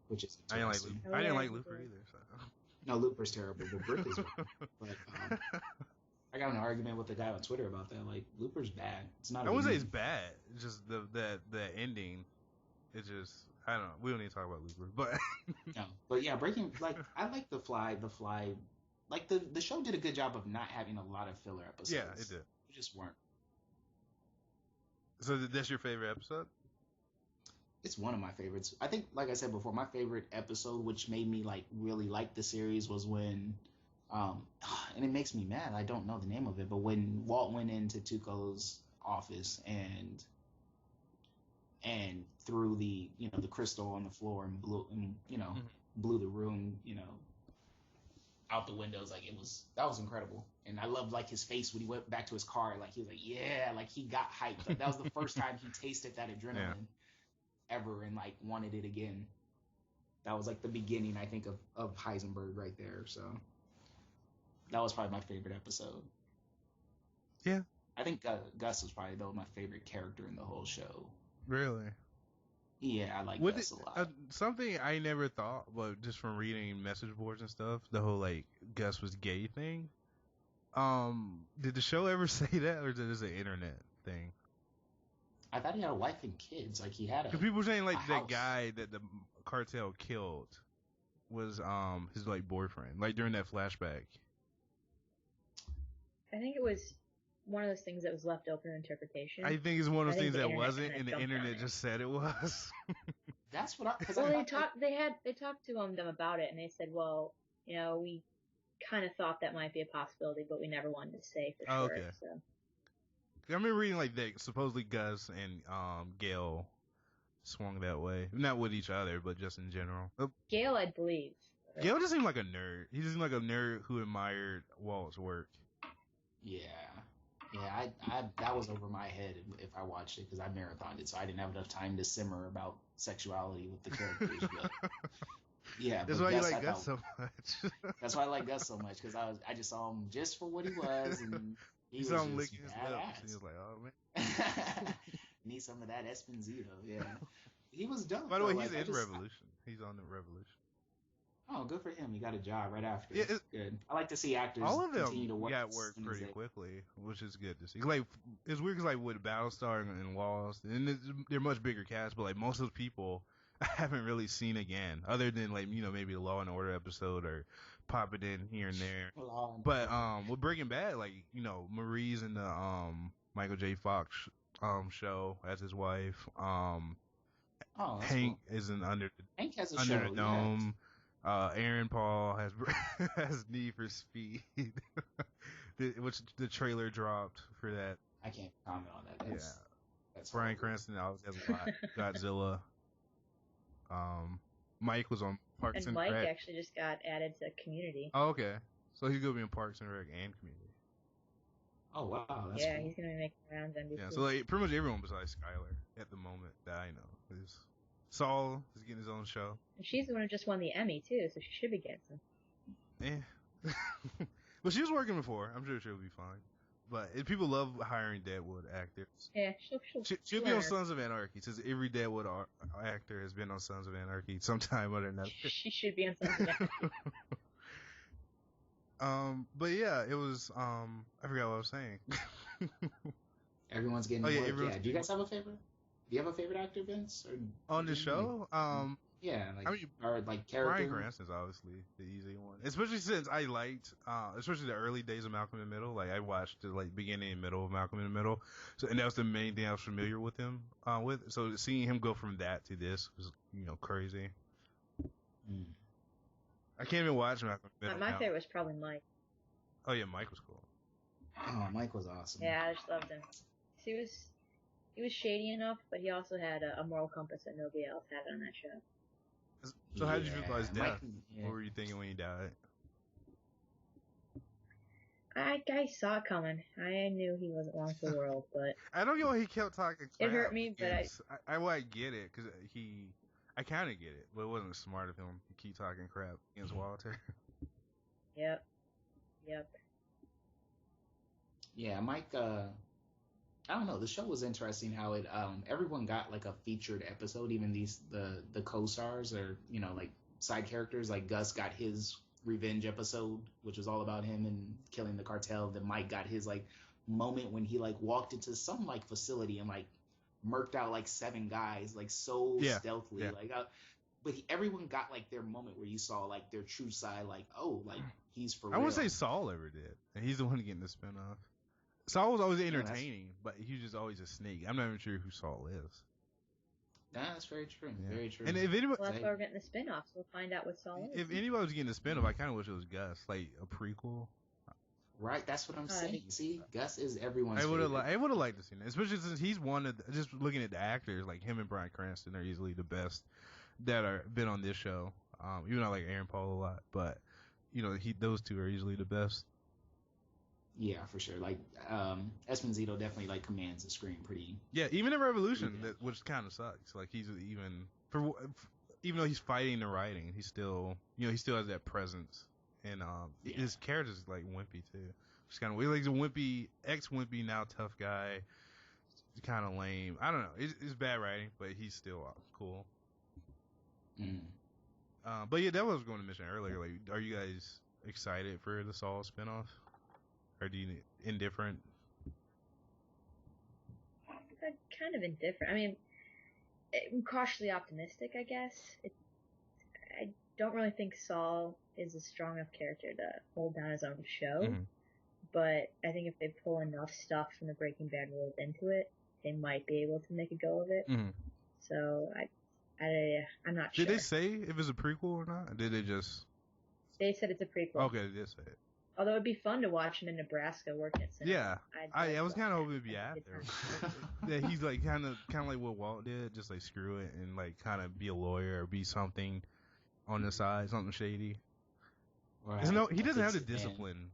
Which is interesting. I didn't like Looper either. So. No, Looper's terrible, but Brick is but I got in an argument with the guy on Twitter about that. Like, Looper's bad. It's not. I wouldn't say it's bad. It's just the ending. It's just, I don't know. We don't need to talk about Looper, but no. But yeah, I like The Fly. Like the show did a good job of not having a lot of filler episodes. Yeah, it did. They just weren't. So that's your favorite episode? It's one of my favorites. I think, like I said before, my favorite episode, which made me like really like the series, was when, and it makes me mad. I don't know the name of it, but when Walt went into Tuco's office and threw the the crystal on the floor and blew the room out the windows. Like, that was incredible. And I loved like his face when he went back to his car. Like, he was like, yeah, like he got hyped. Like, that was the first time he tasted that adrenaline ever and like wanted it again. That was like the beginning, I think, of Heisenberg right there. So that was probably my favorite episode. Yeah. I think Gus was probably my favorite character in the whole show. Really? Yeah, I like Gus a lot. Something I never thought, but just from reading message boards and stuff, the whole like Gus was gay thing. Did the show ever say that, or is it just an internet thing? I thought he had a wife and kids. Like, he had a. People were saying like that house. guy that the cartel killed was his like boyfriend, like during that flashback. I think it was one of those things that was left open to interpretation. I think it's one of those things that wasn't, kinda and the internet just said it was. That's what I. Well, they talked to them about it, and they said, well, we kind of thought that might be a possibility, but we never wanted to say for sure. Okay. So. I remember reading like that supposedly Gus and Gale swung that way, not with each other, but just in general. Gale, I believe. Gale just seemed like a nerd. He just seemed like a nerd who admired Walt's work. Yeah. I that was over my head if I watched it, because I marathoned it, so I didn't have enough time to simmer about sexuality with the characters. But yeah, that's why you like Gus so much. That's why I like Gus so much, because I just saw him just for what he was, and he was saw him just licking his lips, and he was like, "Oh man, need some of that Esposito." Yeah, he was dope. By the way, he's in Revolution. He's on the Revolution. Oh, good for him. He got a job right after. Yeah, good. I like to see actors all of them continue to work. Got work pretty quickly, which is good to see. Like, it's weird because like with Battlestar and Lost, and they're much bigger casts, but like most of those people I haven't really seen again, other than like maybe a Law and Order episode or pop it in here and there. But with Breaking Bad, like Marie's in the Michael J. Fox show as his wife. Hank cool. is in Under the Dome. Yeah. Aaron Paul has Need for Speed, which the trailer dropped for that. I can't comment on that. That's Bryan Cranston always has a lot. Godzilla. Mike was on Parks and Mike Rec. actually just got added to Community. Oh, okay. So he's gonna be in Parks and Rec and Community. Oh wow, that's cool. He's gonna be making rounds on NBC. Yeah, so like pretty much everyone besides Skylar at the moment that I know is. Saul is getting his own show. And she's the one who just won the Emmy, too, so she should be getting some. Yeah. But she was working before. I'm sure she'll be fine. But people love hiring Deadwood actors. Yeah, she'll be on Sons of Anarchy, since every Deadwood actor has been on Sons of Anarchy sometime or another. She should be on Sons of Anarchy. But yeah, it was, I forgot what I was saying. Everyone's getting work. Yeah. Do you guys have a favorite? Do you have a favorite actor, Vince? Or on the show? Yeah, or like character. Bryan Cranston's obviously the easy one, especially since I liked, especially the early days of Malcolm in the Middle. Like, I watched the beginning and middle of Malcolm in the Middle, so and that was the main thing I was familiar with him with. So seeing him go from that to this was crazy. I can't even watch Malcolm in the Middle. My favorite was probably Mike. Oh yeah, Mike was cool. Oh, Mike was awesome. Yeah, I just loved him. He was shady enough, but he also had a moral compass that nobody else had on that show. So how did you feel about his death? Mike, What were you thinking when he died? I saw it coming. I knew he wasn't long for the world, but I don't know why he kept talking crap. it hurt me. But I get it because I kind of get it, but it wasn't smart of him to keep talking crap against Walter. Yep. Yeah, Mike. I don't know. The show was interesting. How it everyone got like a featured episode. Even the co-stars or like side characters. Like Gus got his revenge episode, which was all about him and killing the cartel. Then Mike got his like moment when he like walked into some like facility and like murked out like 7 guys like so stealthily. Yeah. Like, but everyone got like their moment where you saw like their true side. Like, oh, like he's for real. I wouldn't say Saul ever did, and he's the one getting the spinoff. Saul was always entertaining, but he was just always a snake. I'm not even sure who Saul is. Nah, that's very true. Yeah. Very true. And if anybody, well, that's why we're getting the spinoff, so we'll find out what Saul is. If anybody was getting the spinoff, I kind of wish it was Gus, like a prequel. Right, that's what I'm saying. See, Gus is everyone's I would have favorite. liked to see that, especially since he's one of just looking at the actors, like him and Bryan Cranston are easily the best that are been on this show. Even though I like Aaron Paul a lot, but those two are easily the best. Yeah, for sure. Like Esposito definitely like commands the screen pretty. Yeah, even in Revolution, which kind of sucks. Like he's even though he's fighting the writing, he still he still has that presence, and his character's like wimpy too. Just kind of weird. Like he's a wimpy ex-wimpy now tough guy. Kind of lame. I don't know. It's bad writing, but he's still cool. Mm. But yeah, that was going to mention earlier. Like, are you guys excited for the Saul spinoff? Or do you indifferent? Kind of indifferent. I mean, I'm cautiously optimistic, I guess. I don't really think Saul is a strong enough character to hold down his own show. Mm-hmm. But I think if they pull enough stuff from the Breaking Bad world into it, they might be able to make a go of it. Mm-hmm. So I'm not sure. Did they say if it's a prequel or not? Did they just? They said it's a prequel. Okay, they did say it. Although it'd be fun to watch him in Nebraska working at cinema. Yeah, I was kind of hoping it'd be after. Yeah, he's like kind of like what Walt did, just like screw it and like kind of be a lawyer or be something on the side, something shady. Right. He doesn't have the discipline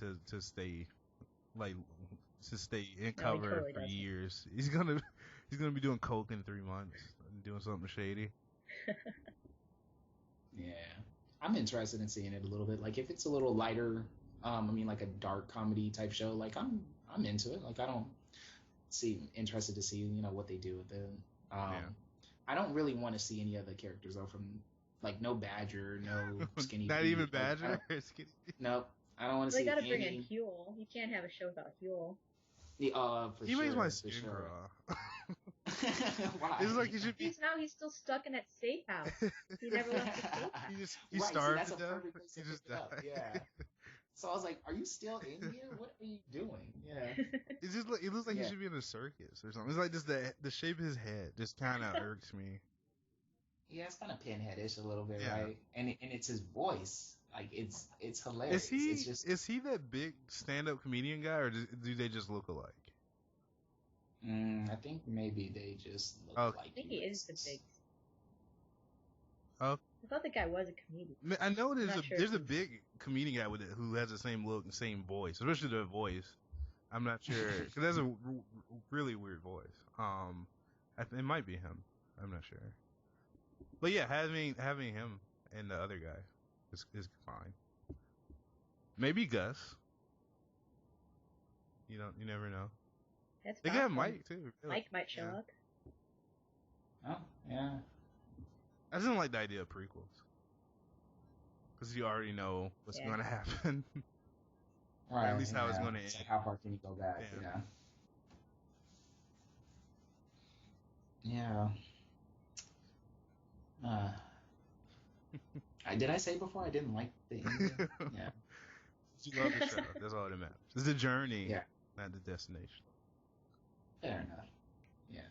to stay in cover totally for doesn't. years. He's gonna be doing coke in 3 months and doing something shady. Yeah, I'm interested in seeing it a little bit. Like if it's a little lighter. Like a dark comedy type show. Like I'm into it. Like I don't interested to see what they do with it. I don't really want to see any other characters though. From like no Badger, no Skinny. Not Pete. even Badger. No, I don't want to see. They got to bring in Huel. You can't have a show without Huel. He makes my skin raw. Why? It's like he should be. He's still stuck in that safe house. He never left the safe house. He starved to death. He just died. Yeah. So I was like, "Are you still in here? What are you doing?" Yeah. It looks like he should be in a circus or something. It's like just the shape of his head just kind of irks me. Yeah, it's kind of pinheadish a little bit, right? And it's his voice. Like it's hilarious. Is he that big stand-up comedian guy, or do they just look alike? I think maybe they just look like. I think he is the big. Oh. I thought the guy was a comedian. I know there's a big comedian guy with it who has the same look and same voice, especially the voice. I'm not sure because that's a really weird voice. It might be him. I'm not sure. But yeah, having him and the other guy is fine. Maybe Gus. You never know. That's they could have Mike too. Really. Mike might show up. Oh yeah. I just don't like the idea of prequels because you already know what's going to happen. Right. At least how it's going to end. Like how far can you go back? Yeah. Did I say before I didn't like the ending? Yeah. You love the show. That's all that matters. It's the journey, not the destination. Fair enough. Yeah.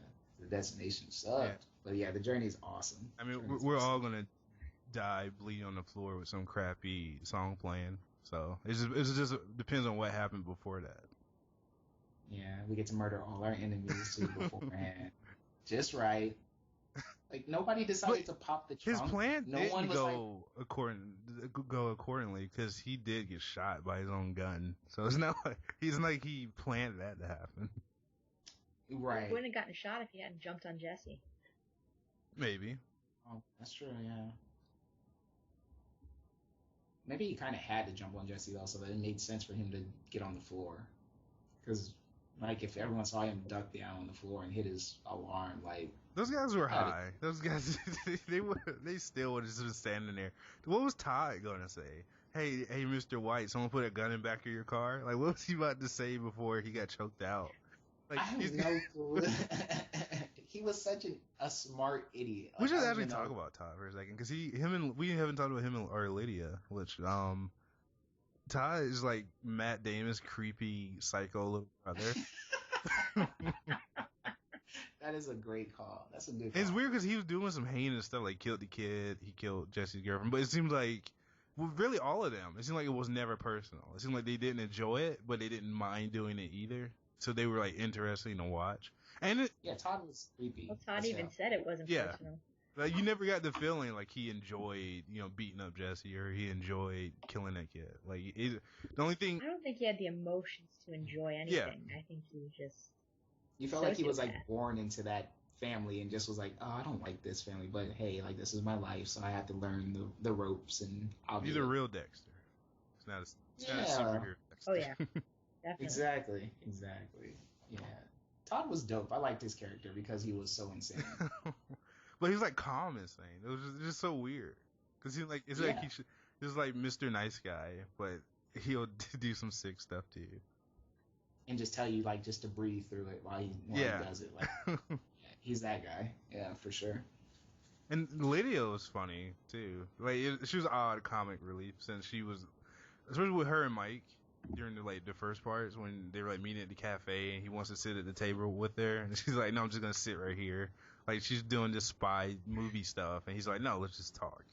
The destination sucked. Yeah. But yeah, the journey's awesome. I mean, we're all going to die bleeding on the floor with some crappy song playing. So it just depends on what happened before that. Yeah, we get to murder all our enemies too beforehand. Just right. Like nobody decided to pop the His trunk. plan No one didn't was like, go accordingly because he did get shot by his own gun. So it's not like he planned that to happen. right. He wouldn't have gotten shot if he hadn't jumped on Jesse. Maybe. Oh, that's true. Yeah. Maybe he kind of had to jump on Jesse though, so that it made sense for him to get on the floor. Because like if everyone saw him duck down on the floor and hit his alarm, like Those guys were high. Those guys, they still would have just been standing there. What was Todd gonna say? Hey, Mr. White, someone put a gun in the back of your car. Like, what was he about to say before he got choked out? Like, I have no clue. He was such a smart idiot. We should actually talk about Todd for a second, because we haven't talked about him or Lydia, which Todd is like Matt Damon's creepy psycho little brother. That is a great call. That's a good call. It's weird because he was doing some heinous stuff, like killed the kid, he killed Jesse's girlfriend, but it seems like, well, really all of them, it seemed like it was never personal. It seemed like they didn't enjoy it, but they didn't mind doing it either. So they were like interesting to watch. And Todd was creepy. Well, Todd even said it wasn't personal. Like, you never got the feeling like he enjoyed, beating up Jesse, or he enjoyed killing that kid. Like, the only thing, I don't think he had the emotions to enjoy anything. Yeah. I think he was just. You felt like he was like born into that family and just was like, oh, I don't like this family, but hey, like this is my life, so I have to learn the ropes and I'll he's do a it. real Dexter. It's not a superhero Dexter. Oh yeah, definitely. Exactly. Yeah, Todd was dope. I liked his character because he was so insane. But he was like calm and sane. It was just so weird because like like he's like Mr. Nice Guy, but he'll do some sick stuff to you. And just tell you like just to breathe through it while he does it. Like he's that guy. Yeah, for sure. And Lydia was funny too. Like she was odd comic relief since she was, especially with her and Mike during the first parts when they were like meeting at the cafe and he wants to sit at the table with her and she's like, no, I'm just gonna sit right here. Like she's doing this spy movie stuff and he's like, no, let's just talk.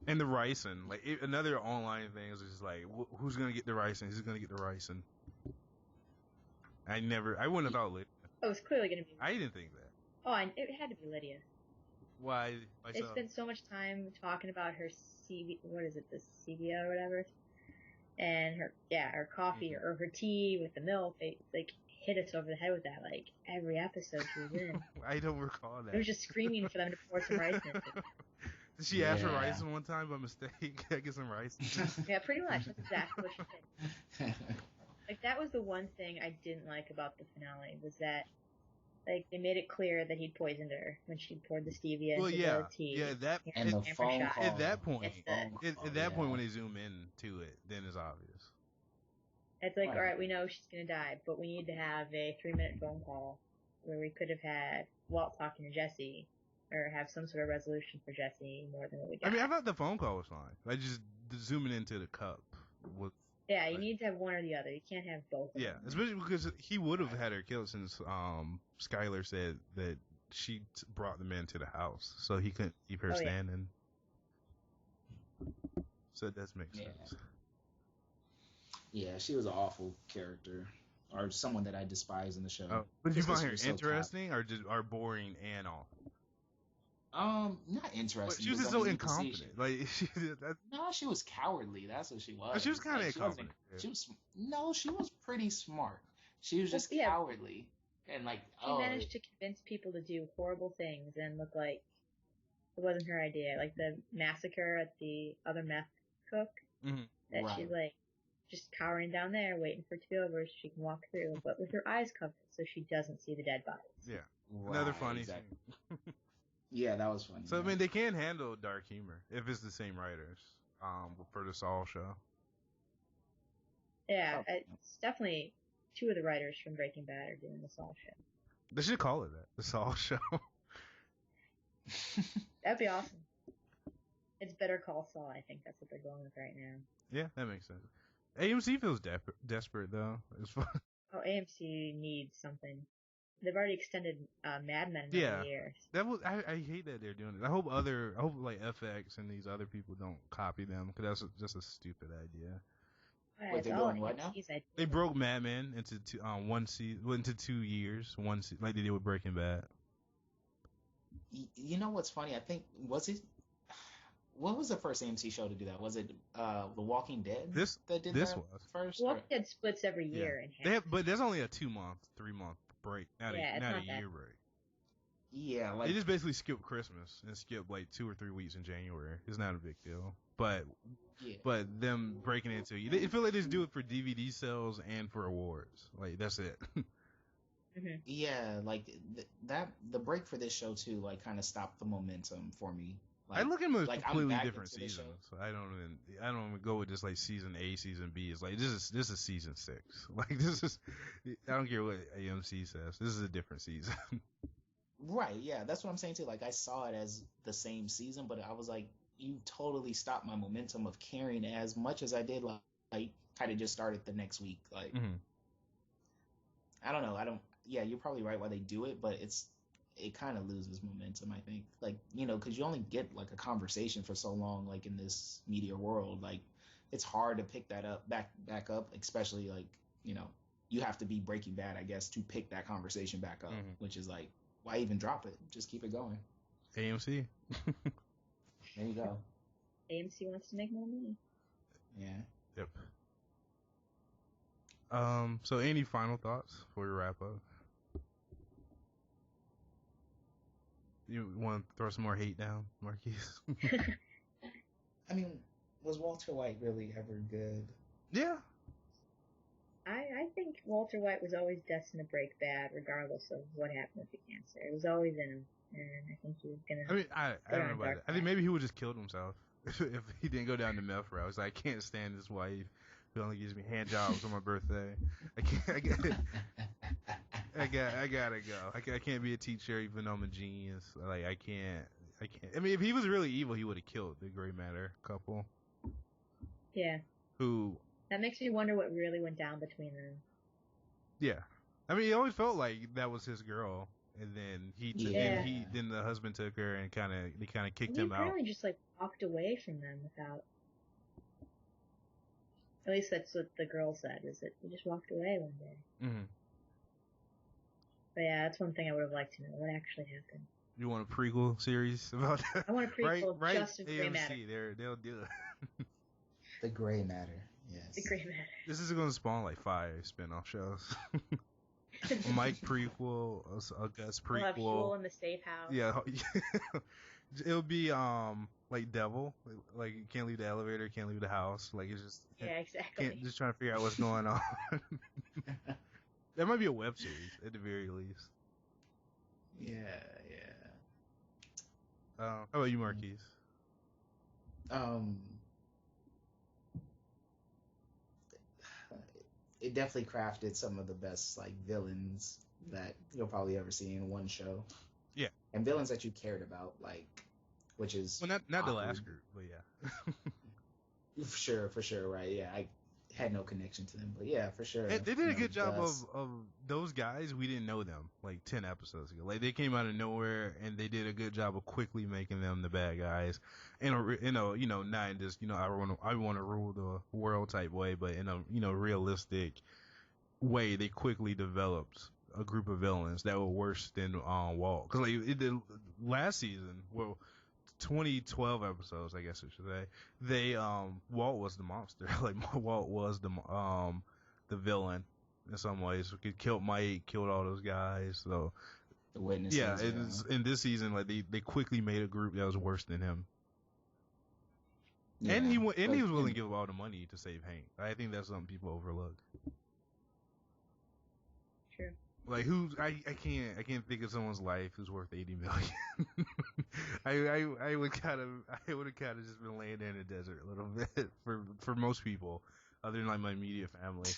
And the ricin, like another online thing is just like, who's gonna get the ricin? Who's gonna get the ricin? I wouldn't have thought Lydia. Oh, it was clearly going to be. I didn't think that. Oh, it had to be Lydia. Why? They spent so much time talking about her the stevia or whatever, and her coffee or her tea with the milk. They like hit us over the head with that like every episode she was in. I don't recall that. It was just screaming for them to pour some rice in. Did she ask for rice one time by mistake? I get some rice. Yeah, pretty much. That's exactly what she did. Like, that was the one thing I didn't like about the finale, was that, like, they made it clear that he'd poisoned her when she poured the stevia into the tea. Yeah, and the phone call. At that point, when they zoom in to it, then it's obvious. It's like, all right, we know she's going to die, but we need to have a 3-minute phone call where we could have had Walt talking to Jesse, or have some sort of resolution for Jesse more than what we got. I mean, I thought the phone call was fine. Like, just zooming into the cup was... Yeah, you need to have one or the other. You can't have both. Yeah, especially because he would have had her killed since Skylar said that she brought the man to the house, so he couldn't keep her standing. So it does make sense. Yeah, she was an awful character, or someone that I despise in the show. Oh, but did you find her interesting, or boring and awful? Not interesting. But she was just so incompetent. Like no, she was cowardly. That's what she was. She was kind of incompetent. She was pretty smart. She was just cowardly and like. She managed to convince people to do horrible things and look like it wasn't her idea. Like the massacre at the other meth cook. Mm-hmm. That she's like just cowering down there, waiting for it to be over so she can walk through, but with her eyes covered so she doesn't see the dead bodies. Yeah, another funny thing. Yeah, that was funny. So, I mean, they can handle dark humor if it's the same writers for the Saul show. Yeah, it's definitely 2 of the writers from Breaking Bad are doing the Saul show. They should call it that, the Saul show. That'd be awesome. It's Better Call Saul, I think that's what they're going with right now. Yeah, that makes sense. AMC feels desperate, though. It's fun. Oh, AMC needs something. they've already extended Mad Men another year. That was I hate that they're doing it. I hope like FX and these other people don't copy them because that's just a stupid idea. Wait, they're doing what now? They broke Mad Men into into 2 years, like they did with Breaking Bad. You know what's funny? I think what was the first AMC show to do that? Was it The Walking Dead? This was first. Walking Dead splits every year in half. But there's only a 2-month, 3-month break, not a year break. Yeah, like they just basically skip Christmas and skip like 2 or 3 weeks in January. It's not a big deal. But them breaking into it, they feel like they just do it for DVD sales and for awards. Like that's it. Mm-hmm. Yeah, like the break for this show too, like kind of stopped the momentum for me. Like, I look at them as like, completely different seasons. So I don't even go with just like season A, season B. It's like this is season 6. Like this is I don't care what AMC says. This is a different season. Right, yeah, that's what I'm saying too. Like I saw it as the same season, but I was like, you totally stopped my momentum of caring as much as I did. Like kind of just started the next week. Like I don't know. Yeah, you're probably right why they do it, but it kind of loses momentum, I think. Like, you know, because you only get like a conversation for so long, like in this media world. Like, it's hard to pick that up back up, especially like, you know, you have to be Breaking Bad, I guess, to pick that conversation back up, which is like, why even drop it? Just keep it going. AMC. There you go. AMC wants to make more money. Yeah. Yep. So any final thoughts before we wrap up? You want to throw some more hate down, Marquise? I mean, was Walter White really ever good? Yeah. I think Walter White was always destined to break bad, regardless of what happened with the cancer. It was always in him, and I think he was gonna. I mean, I don't know about that. I think maybe he would just killed himself if he didn't go down the meth route. He's like, I can't stand this wife who only gives me hand jobs on my birthday. I gotta go. I can't be a teacher even though I'm a genius. Like I can't. I mean, if he was really evil, he would have killed the Gray Matter couple. Yeah. Who? That makes me wonder what really went down between them. Yeah. I mean, he always felt like that was his girl, and then then the husband took her and they kind of kicked him out. He apparently just like walked away from them without. At least that's what the girl said. Is that he just walked away one day. Mm-hmm. But yeah, that's one thing I would have liked to know. What actually happened? You want a prequel series about that? I want a prequel right? just of Gray Matter. They'll do it. The Gray Matter, yes. The Gray Matter. This is going to spawn like 5 spin-off shows. A Mike prequel, a Gus prequel. We'll have Shul in the safe house. Yeah. It'll be like Devil, like you can't leave the elevator, can't leave the house, like it's just exactly. Just trying to figure out what's going on. There might be a web series at the very least. Yeah. How about you, Marquise? It definitely crafted some of the best like villains that you'll probably ever see in one show. Yeah. And villains that you cared about, like, which is not the last group, but yeah. For sure, right? Yeah, I had no connection to them, but yeah, for sure. And they did a good job of those guys. We didn't know them like 10 episodes ago. Like they came out of nowhere, and they did a good job of quickly making them the bad guys. Not in just I want to rule the world type way, but in a realistic way. They quickly developed a group of villains that were worse than Walt. Because like it did last season, 2012 episodes, I guess I should say. Walt was the monster. Like Walt was the villain in some ways. He killed Mike, killed all those guys. So the witnesses. Yeah, in this season, like they quickly made a group that was worse than him. Yeah, and he was willing to give all the money to save Hank. I think that's something people overlook. True. Like I can't think of someone's life who's worth $80 million. I would have kind of just been laying there in the desert a little bit for most people, other than like my immediate family.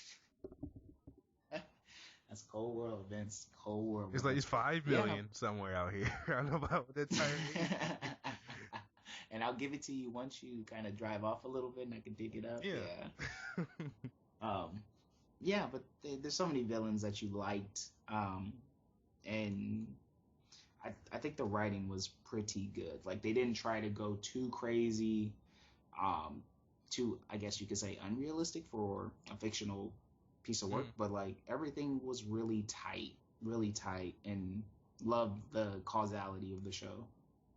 That's cold world, Vince. Cold world. It's like it's $5 million somewhere out here. I don't know about what that time is. And I'll give it to you once you kind of drive off a little bit, and I can dig it up. Yeah. Yeah, but there's so many villains that you liked, and I think the writing was pretty good. Like, they didn't try to go too crazy, too, I guess you could say, unrealistic for a fictional piece of work, but like everything was really tight, and loved the causality of the show.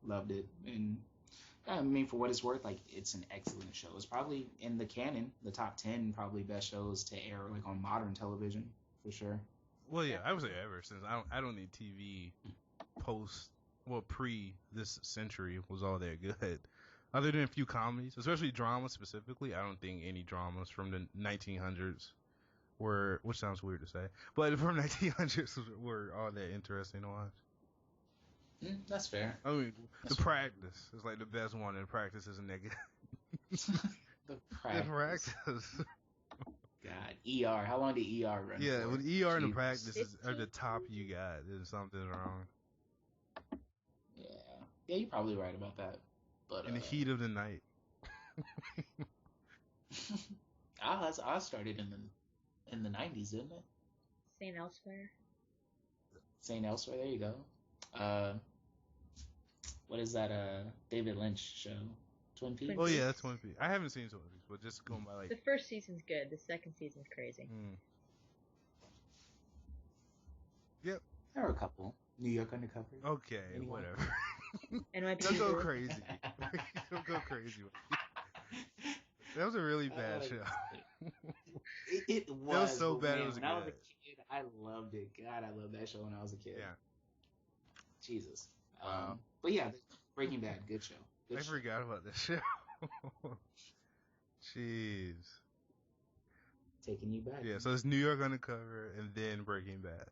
Loved it. And I mean, for what it's worth, like, it's an excellent show. It's probably in the canon, the top 10 probably best shows to air like on modern television, for sure. Well, yeah, I would say ever, since I don't need TV pre this century was all that good. Other than a few comedies, especially dramas specifically, I don't think any dramas from the 1900s were, which sounds weird to say, but from 1900s were all that interesting to watch. That's fair. I mean, The Practice is like the best one, and Practice isn't that good. The Practice. God, ER. How long did ER run? Yeah, for? with ER and The Practice are 15? the top you got, then something's wrong. Yeah, you're probably right about that. But In the heat of the night. I started in the 90s, didn't it? St. Elsewhere. St. Elsewhere. There you go. What is that? David Lynch show, Twin Peaks. Oh yeah, that's Twin Peaks. I haven't seen Twin Peaks, but just going by like The first season's good. The second season's crazy. Yep. There were a couple. New York Undercover. Okay, Anyone? whatever. NYPD Don't go Blue. crazy. Don't go crazy. That was a really bad show. It was. That was so but bad, man, it was when I was a good. kid, I loved it. God, I loved that show when I was a kid. Yeah. Jesus. Wow. But yeah, Breaking Bad, good show. I forgot about this show. Jeez. Taking you back. Yeah, so it's New York Undercover and then Breaking Bad.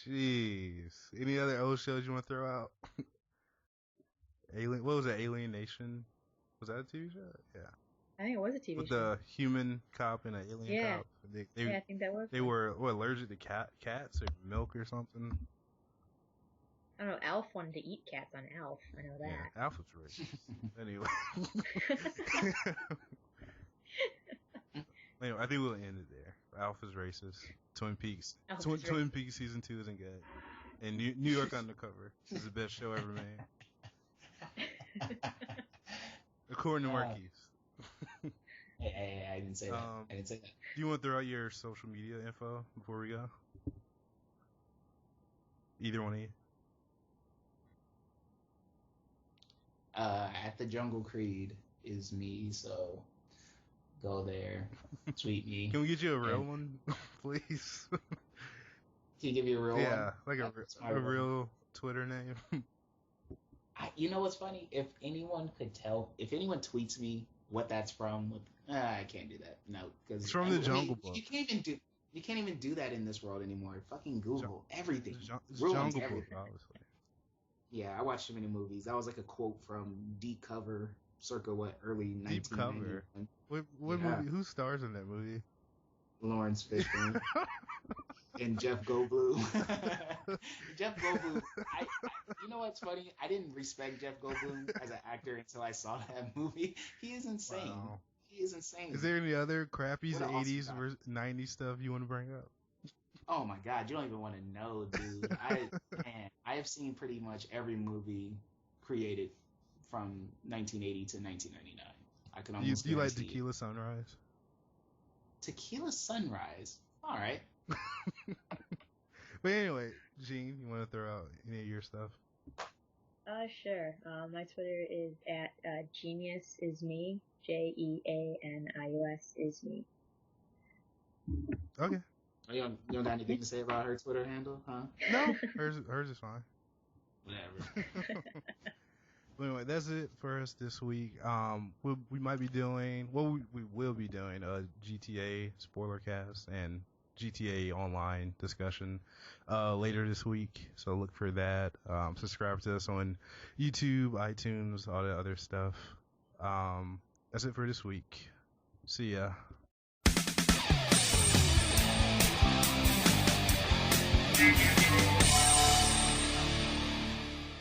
Jeez. Any other old shows you want to throw out? What was that? Alien Nation? Was that a TV show? Yeah. I think it was a TV With show. the human cop and an alien cop. Yeah, I think that was. They were allergic to cats or milk or something. I don't know. Alf wanted to eat cats on Alf. I know that. Yeah, Alf was racist. Anyway. Anyway, I think we'll end it there. Alf is racist. Twin Peaks. Twin Peaks season 2 isn't good. And New York Undercover is the best show ever made. According to Marquise. Hey, I didn't say that. I didn't say that. Do you want to throw out your social media info before we go? Either one of you. At the Jungle Creed is me, so go there, tweet me. Can we get you a real one, please? Can you give me a real one? Yeah, like a real Twitter name. You know what's funny? If anyone tweets me what that's from, I can't do that. No, because it's from the Jungle Book. You can't even do that in this world anymore. Fucking Google everything. It's Ruins Jungle everything. Book, obviously. Yeah, I watched too many movies. That was like a quote from Deep Cover, circa early 1990s. Deep Cover. What movie? Who stars in that movie? Lawrence Fishburne and Jeff Goldblum. Jeff Goldblum. You know what's funny? I didn't respect Jeff Goldblum as an actor until I saw that movie. He is insane. Wow. He is insane. Is there any other crappy What an 80s awesome versus 90s stuff you want to bring up? Oh my God, you don't even want to know, dude. I have seen pretty much every movie created from 1980 to 1999. I can almost. Do you like Tequila Sunrise? Tequila Sunrise. All right. But anyway, Gene, you want to throw out any of your stuff? Sure. My Twitter is at Genius is me. JEANIUS is me. Okay. You don't got anything to say about her Twitter handle, huh? No, hers is fine. Whatever. But anyway, that's it for us this week. We might be doing, we will be doing a GTA Spoilercast and GTA Online discussion later this week. So look for that. Subscribe to us on YouTube, iTunes, all the other stuff. That's it for this week. See ya.